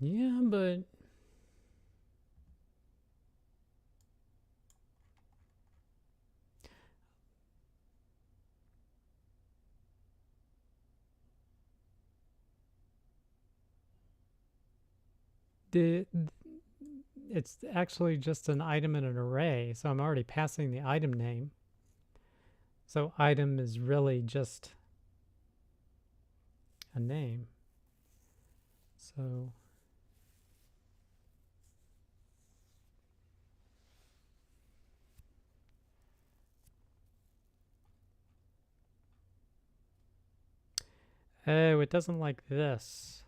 Yeah, but it's actually just an item in an array, so I'm already passing the item name. So item is really just a name. So Oh, it doesn't like this.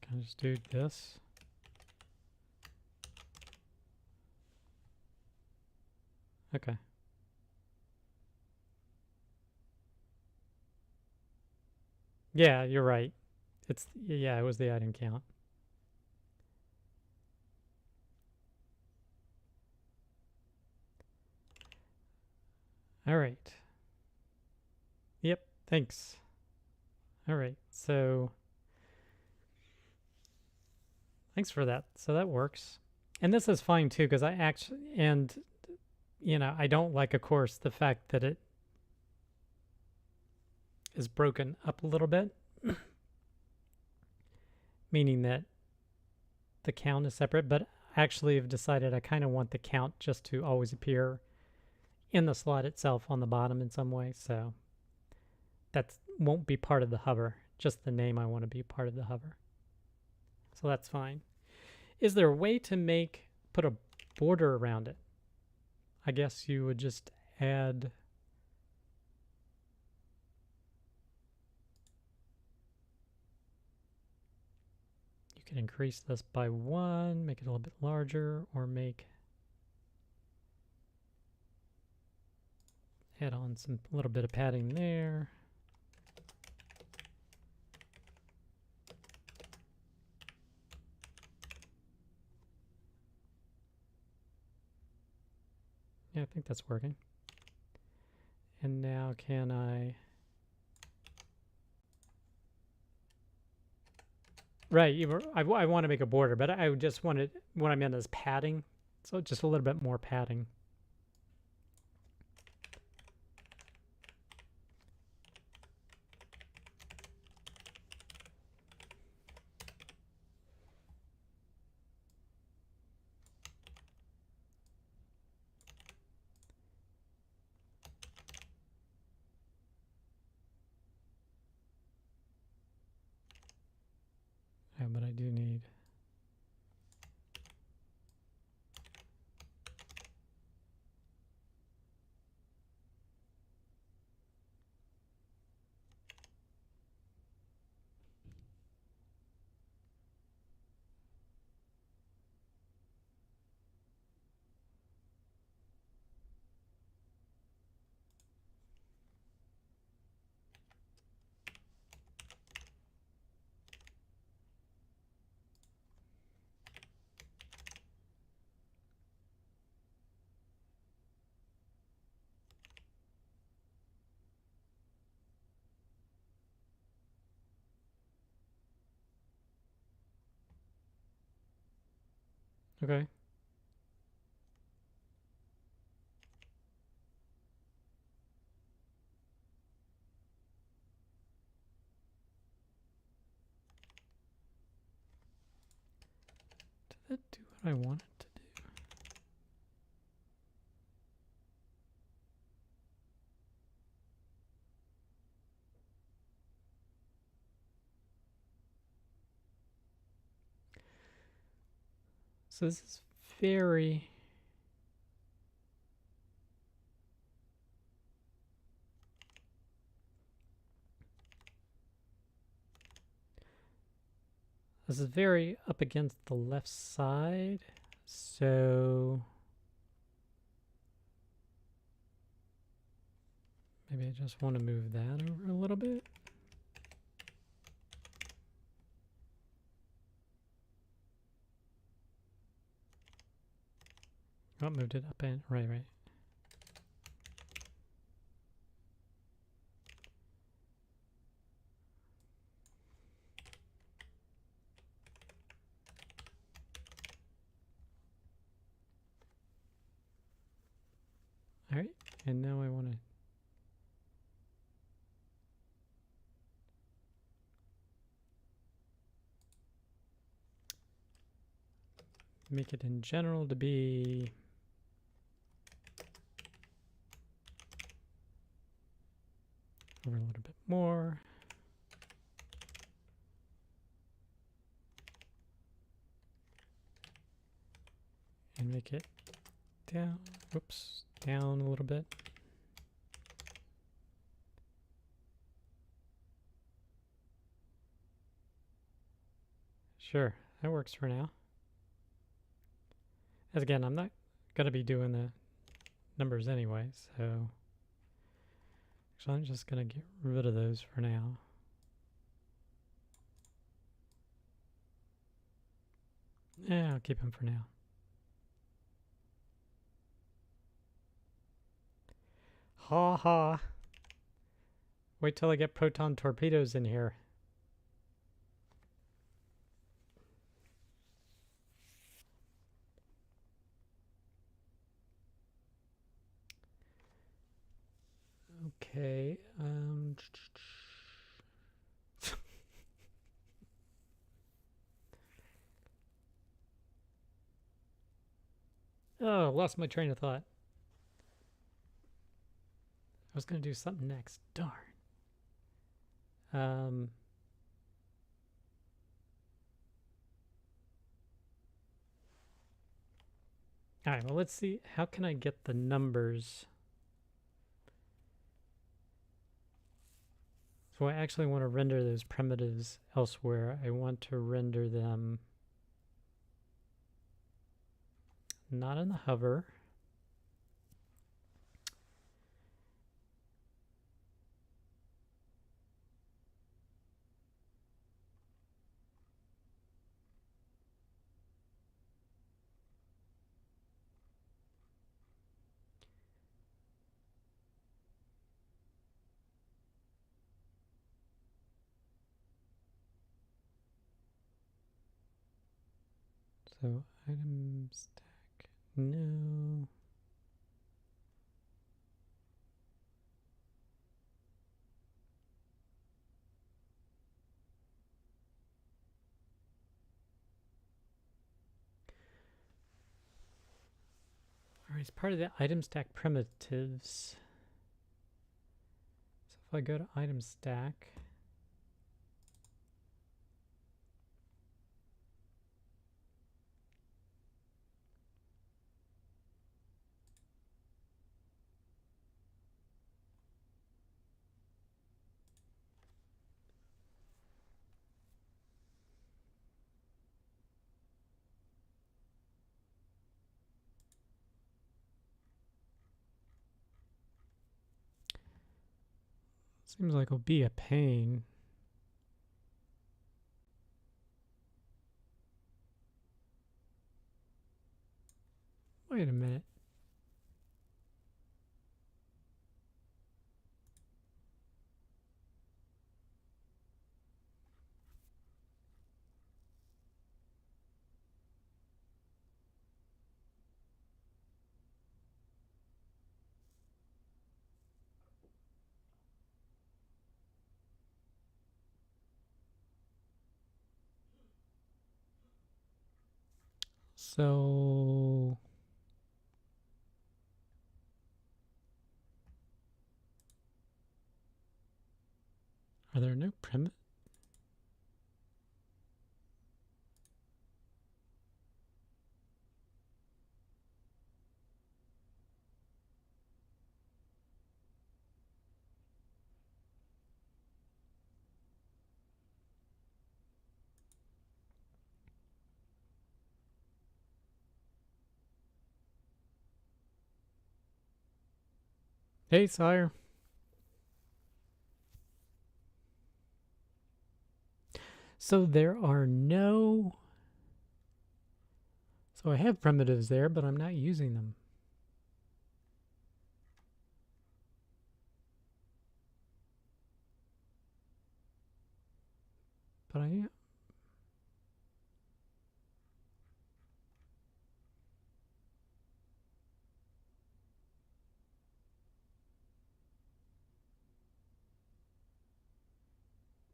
Can I just do this? Okay. Yeah, you're right. Yeah, it was the item count. All right. Yep, thanks. All right, so thanks for that. So that works. And this is fine too, because I actually, and you know, I don't like, of course, the fact that it is broken up a little bit, meaning that the count is separate, but actually I've decided I kind of want the count just to always appear in the slot itself on the bottom in some way. So that won't be part of the hover, just the name I want to be part of the hover. So that's fine. Is there a way to put a border around it? I guess you would just add you can increase this by 1, make it a little bit larger, or add on some little bit of padding there. Yeah, I think that's working. And now can I... Right, I want to make a border, but I just wanted, what I meant is padding. So just a little bit more padding. Yeah, but I do need... Okay. Did that do what I wanted to do? So this is very... This is very up against the left side, so maybe I just want to move that over a little bit. Oh, moved it up and right. All right, and now I want to make it in general to be over a little bit more. And make it down, whoops, down a little bit. Sure, that works for now. As again, I'm not going to be doing the numbers anyway, so actually I'm just going to get rid of those for now. Yeah, I'll keep them for now. Ha ha. Wait till I get proton torpedoes in here. Okay. Oh, lost my train of thought. I was going to do something next. Darn. All right, well, let's see. How can I get the numbers? So I actually want to render those primitives elsewhere. I want to render them not in the hover. So item stack, no. All right, it's part of the item stack primitives. So if I go to item stack, seems like it'll be a pain. Wait a minute. So are there no primitives? Hey, sire. So there are no... So I have primitives there, but I'm not using them. But I am.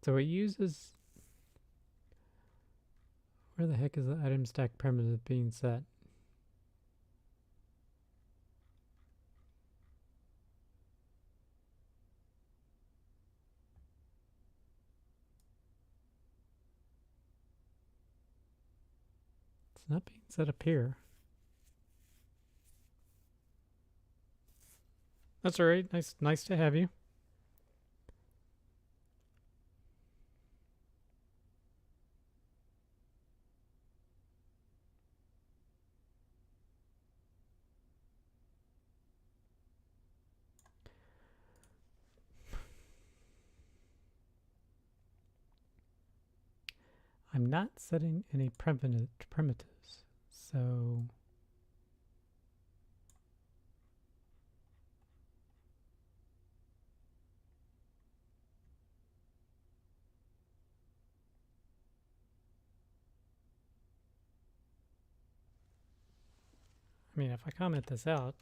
So it uses... Where the heck is the item stack primitive being set? It's not being set up here. That's all right. Nice to have you. I'm not setting any primitives, so I mean, if I comment this out,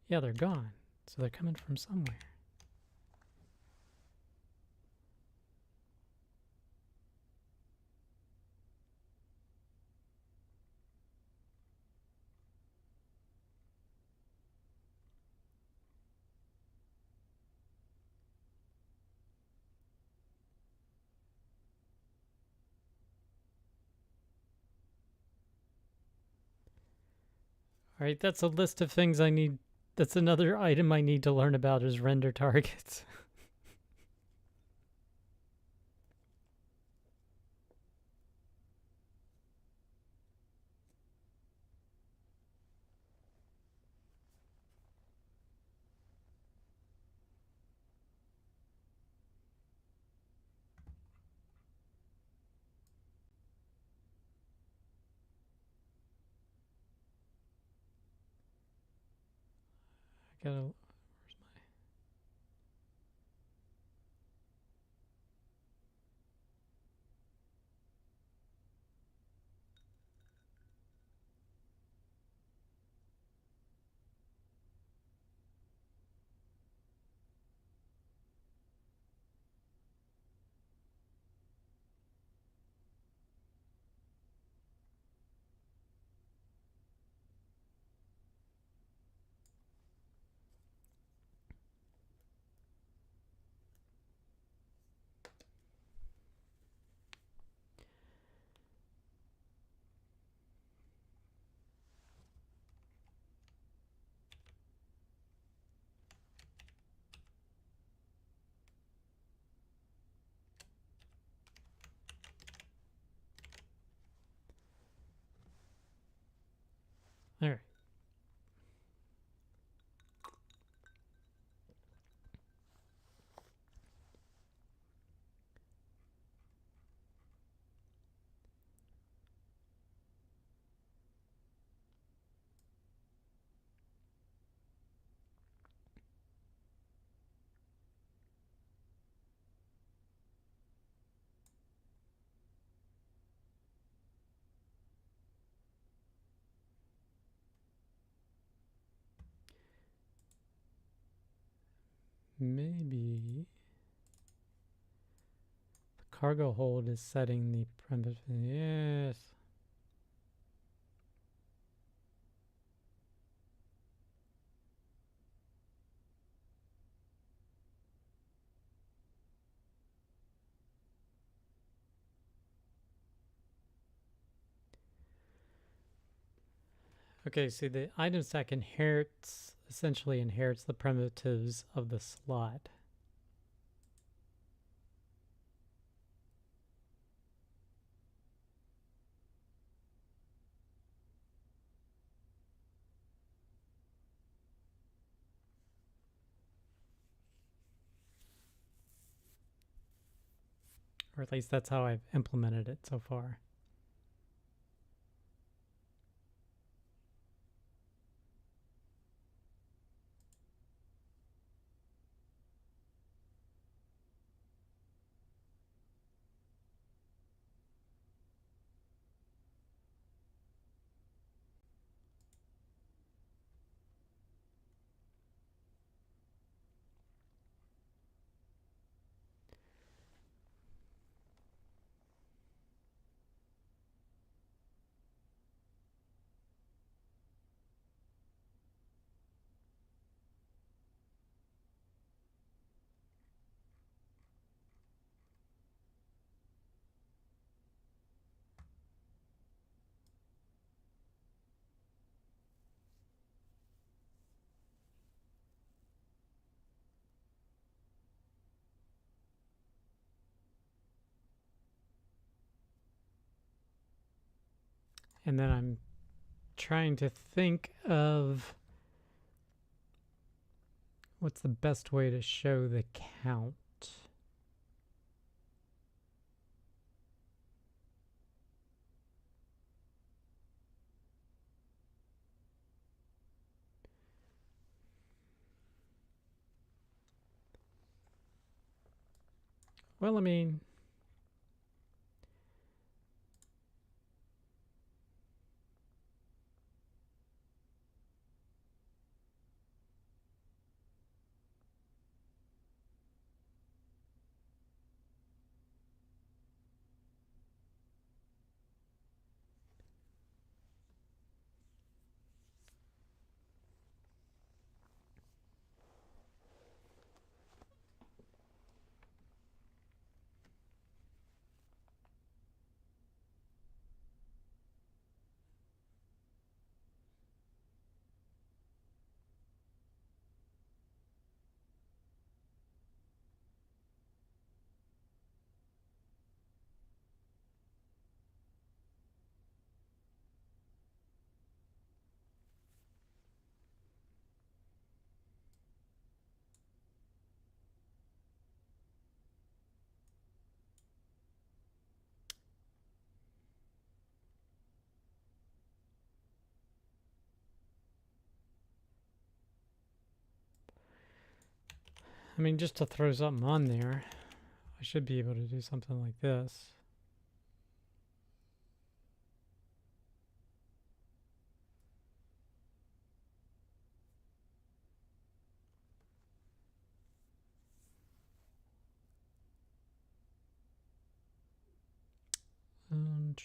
yeah, they're gone. So they're coming from somewhere. All right, that's a list of things I need. That's another item I need to learn about is render targets. I gotta. All right. Maybe the cargo hold is setting the primitive. Yes. Okay, so the item stack essentially inherits the primitives of the slot. Or at least that's how I've implemented it so far. And then I'm trying to think of what's the best way to show the count. Well, I mean, just to throw something on there, I should be able to do something like this. Um,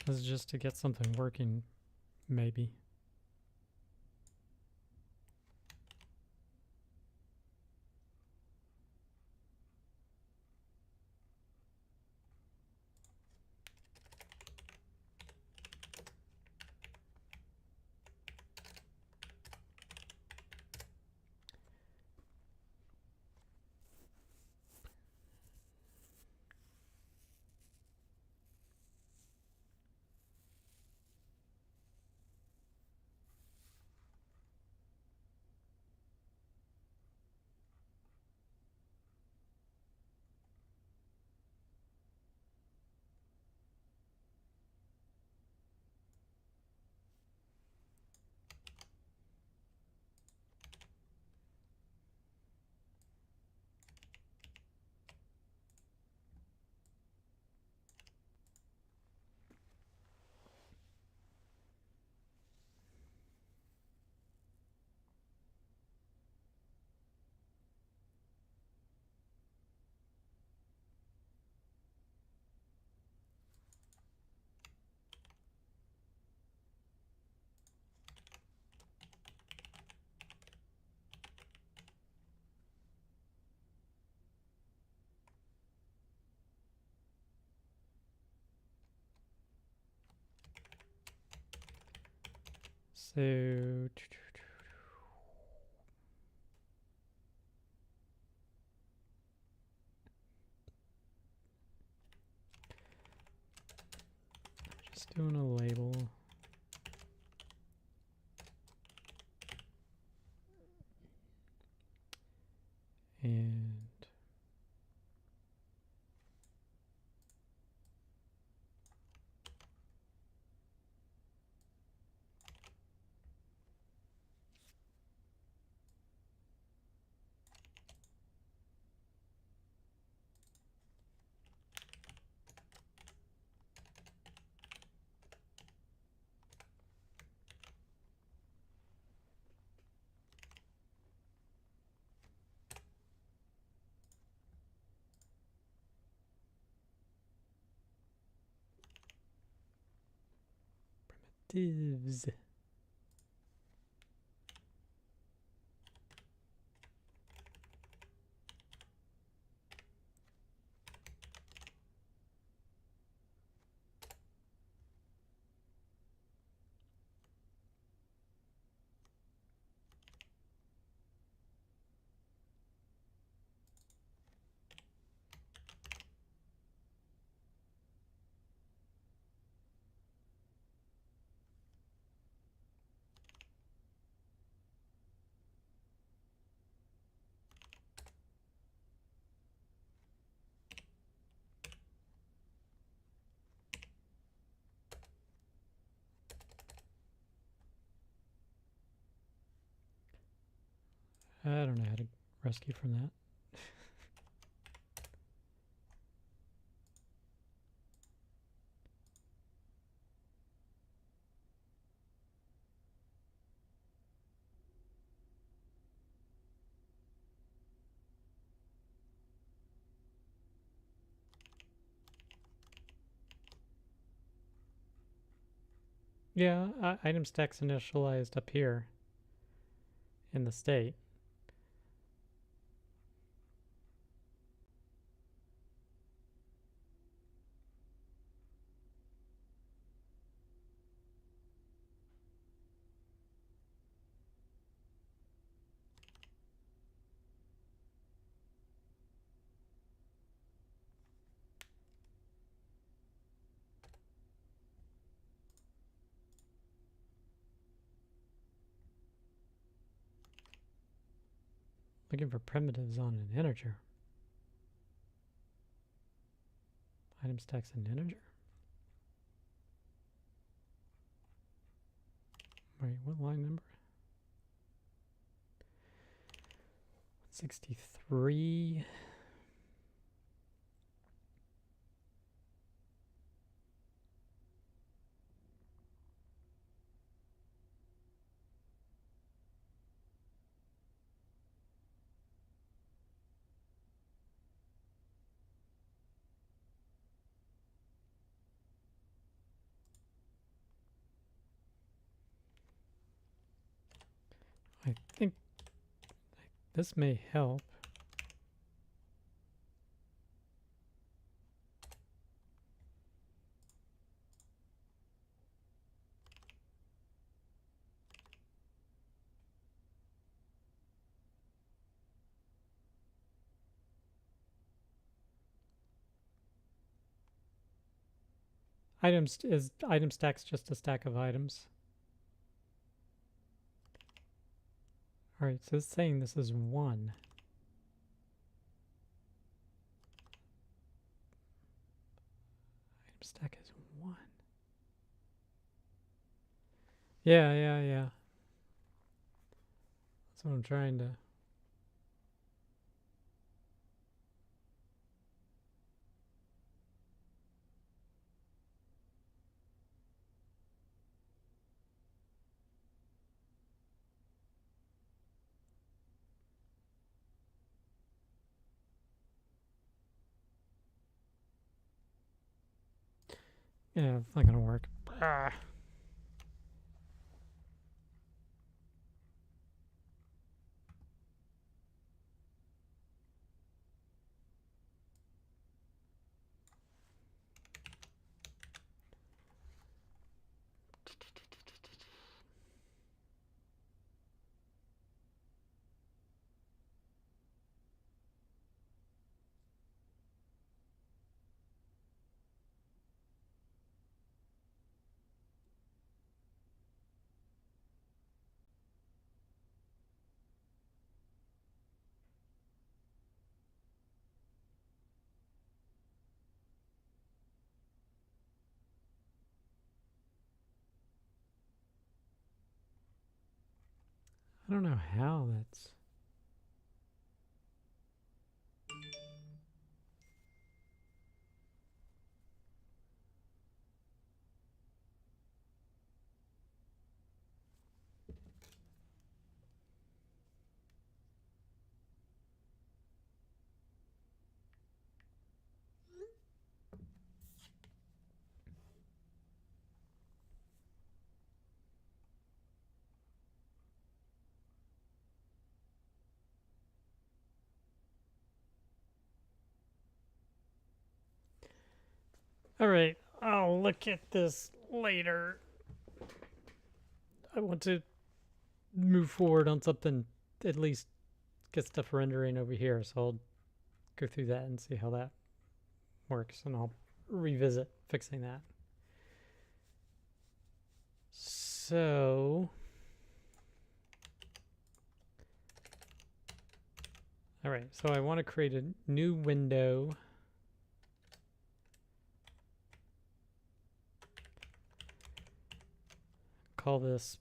This is just to get something working, maybe. So just doing a label. And divs. I don't know how to rescue from that. Yeah, item stacks initialized up here in the state. Looking for primitives on an integer. Item stacks an integer? Wait, what line number? 63. I think this may help. Item stacks just a stack of items? Alright, so it's saying this is 1. Item stack is 1. Yeah. That's what I'm trying to... Yeah, it's not gonna work. Ah. I don't know how that's... Alright, I'll look at this later. I want to move forward on something, at least get stuff rendering over here, so I'll go through that and see how that works, and I'll revisit fixing that. So... Alright, so I want to create a new window. Call this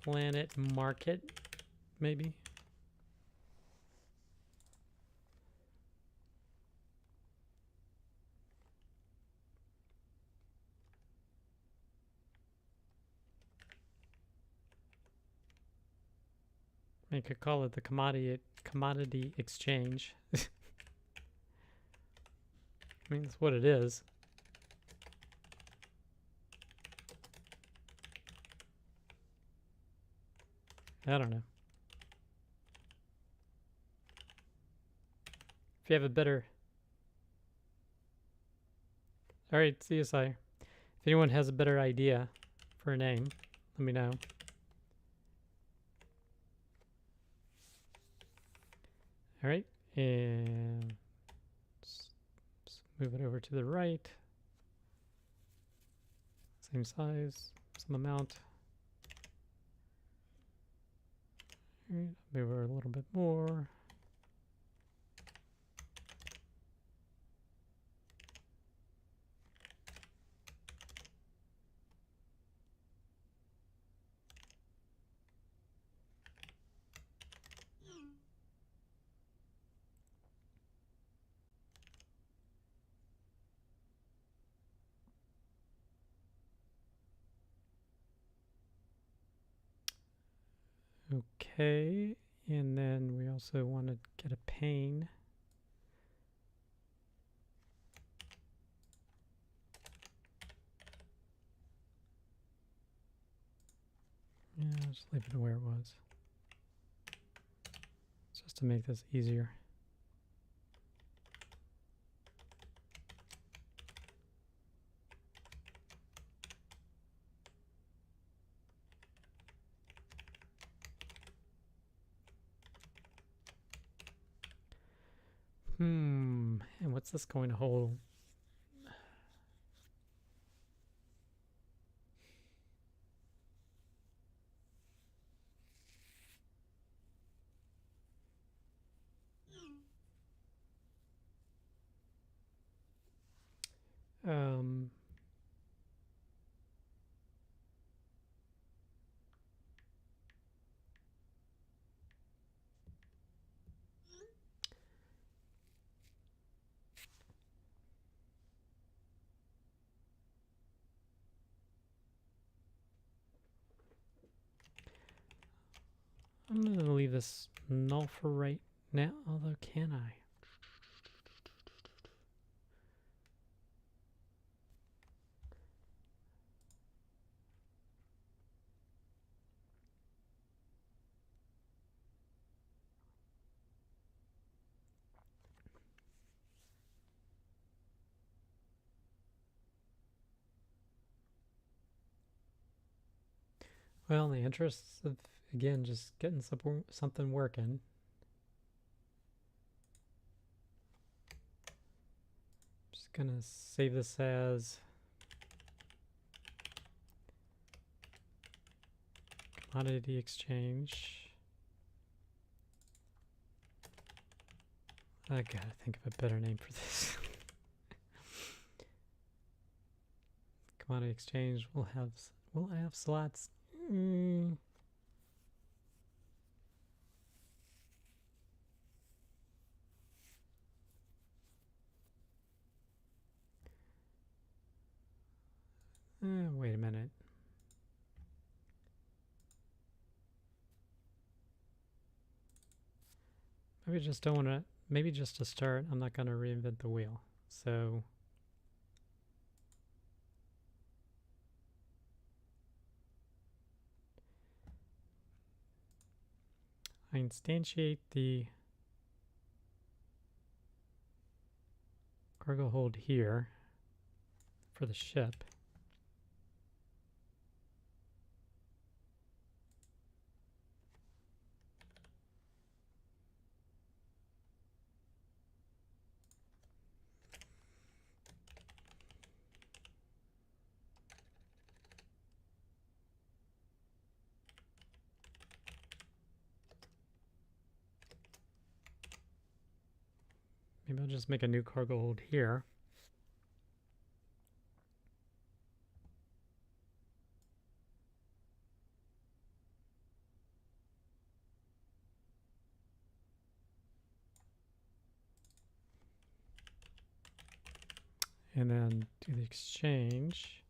planet market, maybe. I could call it the commodity exchange. I mean, that's what it is. I don't know. If you have a better... Alright, CSI. If anyone has a better idea for a name, let me know. Alright, and let's move it over to the right. Same size, same amount. All right, move her a little bit more. Okay, and then we also want to get a pane. Yeah, just leave it where it was. Just to make this easier. And what's this going to hold? I'm going to leave this null for right now, although can I? Well, in the interests of, again, just getting something working. Just going to save this as commodity exchange. I gotta think of a better name for this. Commodity exchange will have slots. Wait a minute. Maybe just don't want to. Maybe just to start, I'm not going to reinvent the wheel. So I instantiate the cargo hold here for the ship. Maybe I'll just make a new cargo hold here. and then do the exchange.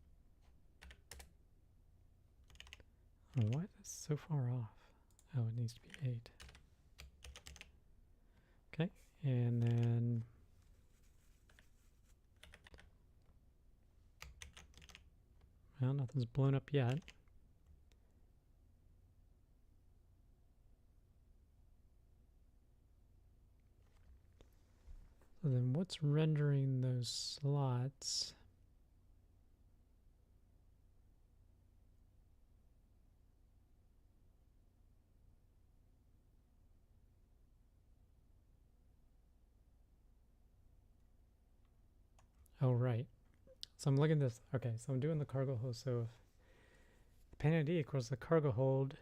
Oh, why is this so far off? Oh, it needs to be 8. Okay, and then well, nothing's blown up yet. So then what's rendering those slots? Oh, right. So I'm looking at this. Okay, so I'm doing the cargo hold. So if the pan ID equals the cargo hold,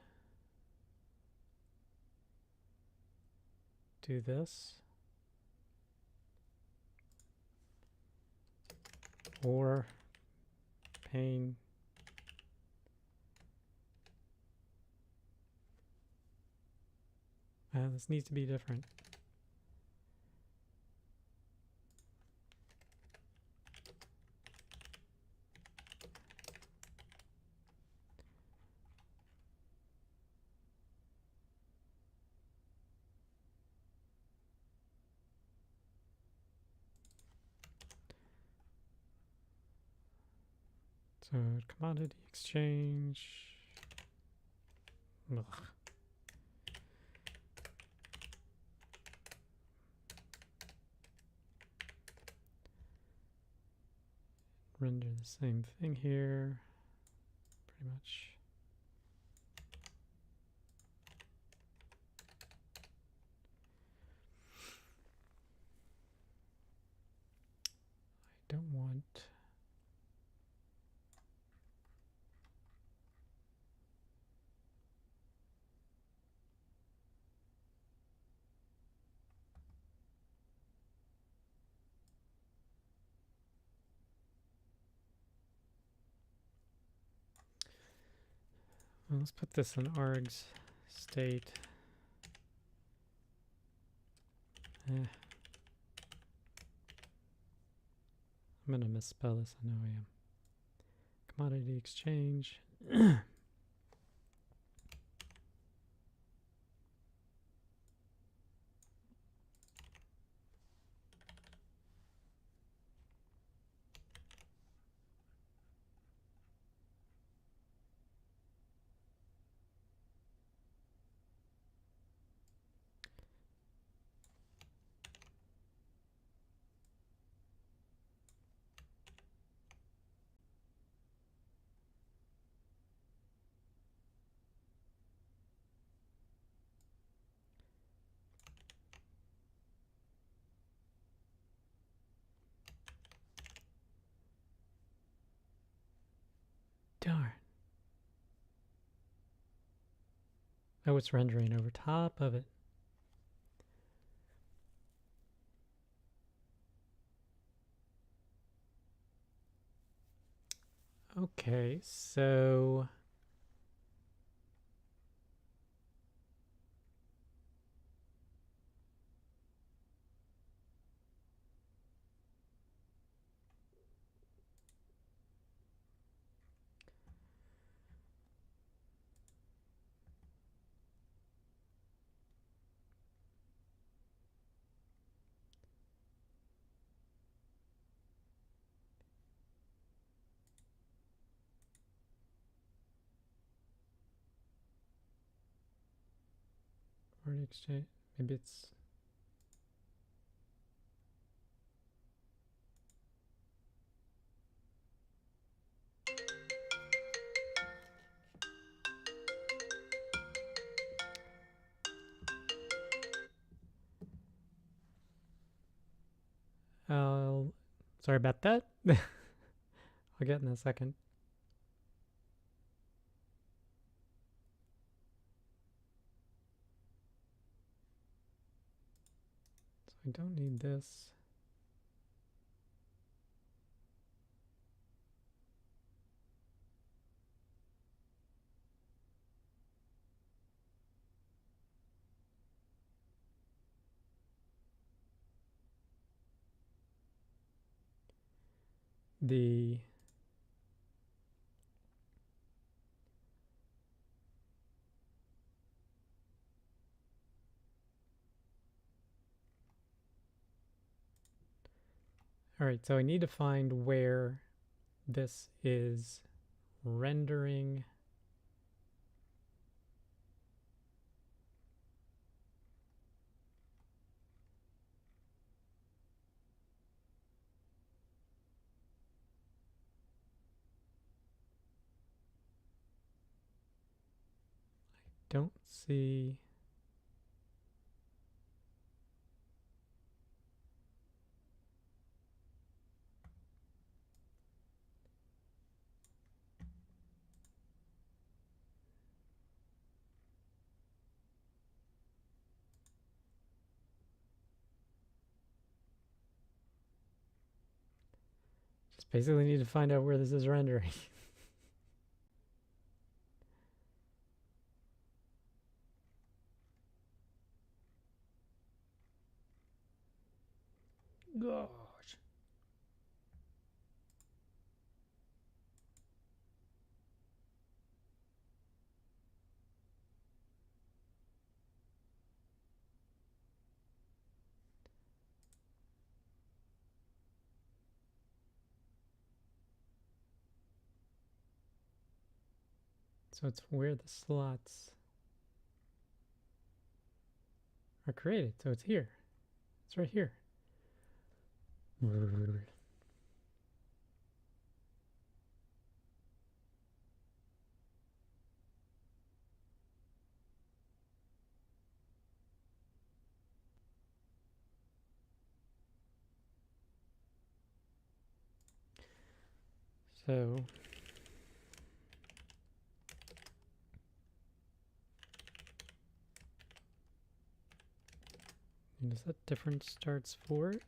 do this. Or pane this needs to be different. So commodity exchange. Ugh. Render the same thing here, pretty much. I don't want. Well, let's put this in args state. I'm going to misspell this. I know I am. Commodity exchange. Darn. Oh, it's rendering over top of it. Okay, so word exchange. Maybe it's sorry about that. I'll get in a second. So I don't need this. the all right, so I need to find where this is rendering. Don't see. Just basically need to find out where this is rendering. Gosh. So it's where the slots are created. So it's here. It's right here. So need to set different starts for it.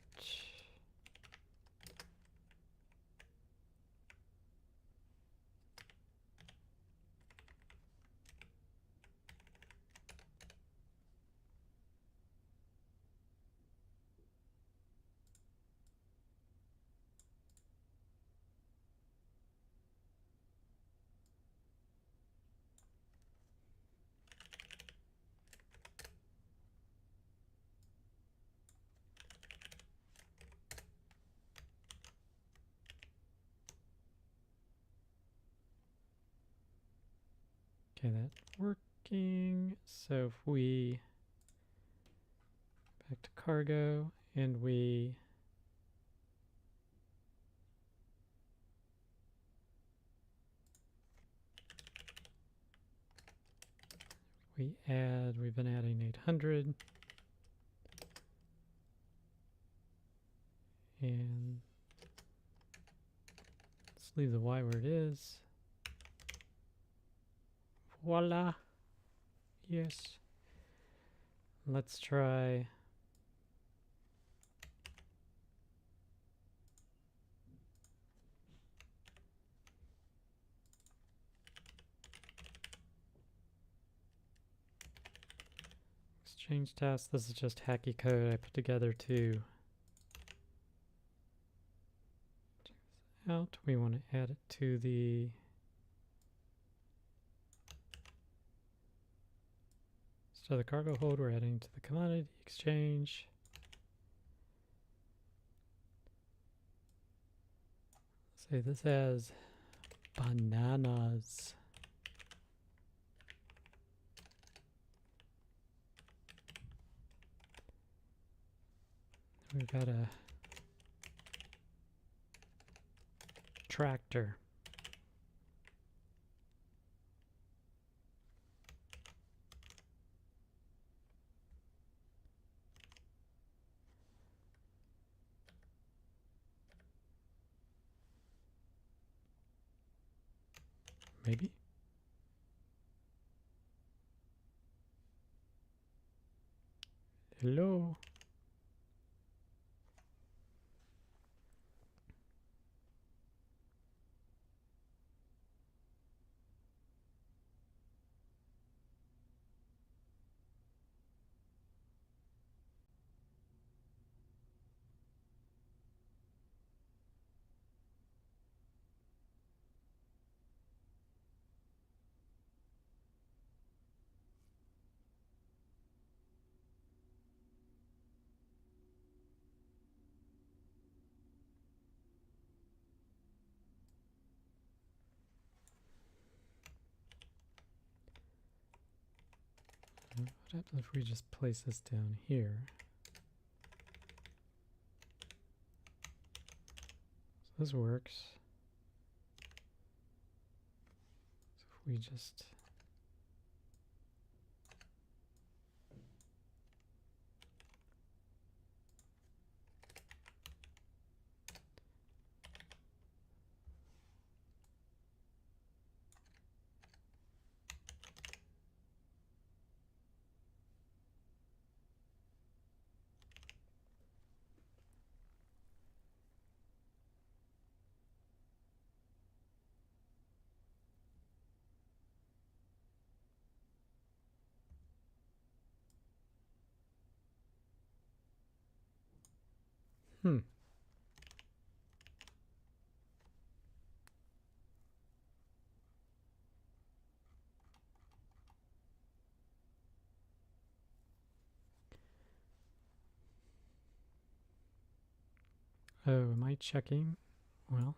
Okay, that's working. So if we back to cargo and we add, we've been adding 800 and let's leave the Y where it is. Voila. Yes. Let's try exchange task. This is just hacky code I put together to check this out. We want to add it to the so the cargo hold we're adding to the commodity exchange. Say this as bananas. We've got a tractor. Maybe. Hello. what happens if we just place this down here? So this works. So if we just... Oh, am I checking? Well...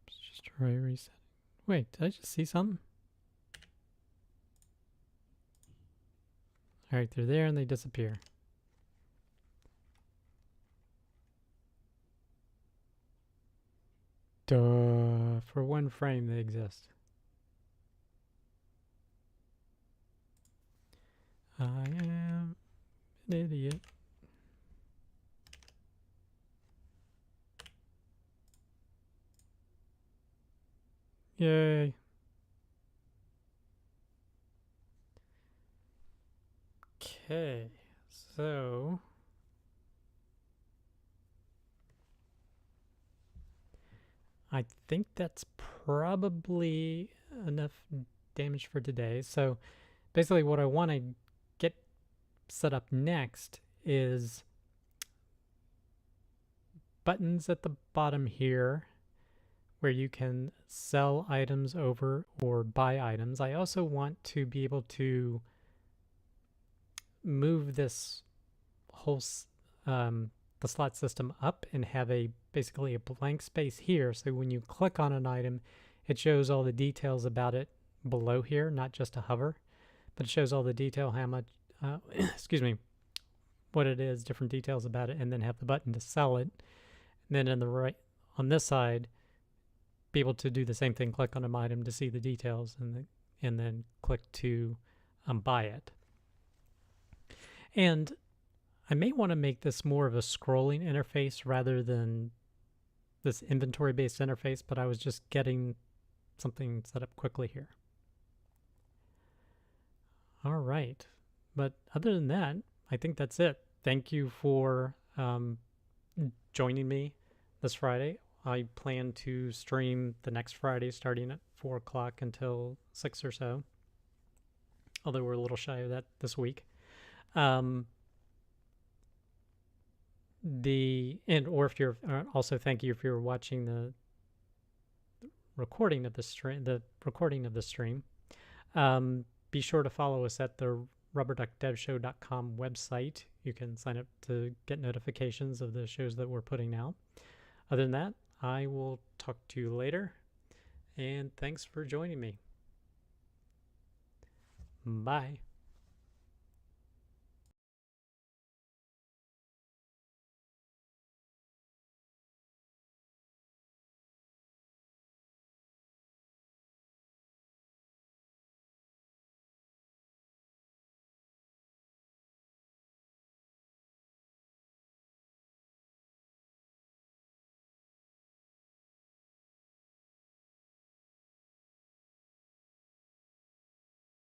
Just try resetting. Wait, did I just see something? Alright, they're there and they disappear. Duh. For one frame they exist. I am an idiot. Yay. Okay, so I think that's probably enough damage for today. So basically what I want to get set up next is buttons at the bottom here where you can sell items over or buy items. I also want to be able to move this whole the slot system up and have basically a blank space here, so when you click on an item it shows all the details about it below here, not just a hover, but it shows all the detail, how much excuse me, what it is, different details about it, and then have the button to sell it. And then in the right on this side be able to do the same thing, click on an item to see the details, and then click to buy it. And I may want to make this more of a scrolling interface rather than this inventory-based interface, but I was just getting something set up quickly here. All right. But other than that, I think that's it. Thank you for joining me this Friday. I plan to stream the next Friday starting at 4 o'clock until 6 or so, although we're a little shy of that this week. Or if you're also, thank you if you're watching the recording of the stream. Be sure to follow us at the rubberduckdevshow.com website. You can sign up to get notifications of the shows that we're putting out. Other than that, I will talk to you later, and thanks for joining me. Bye.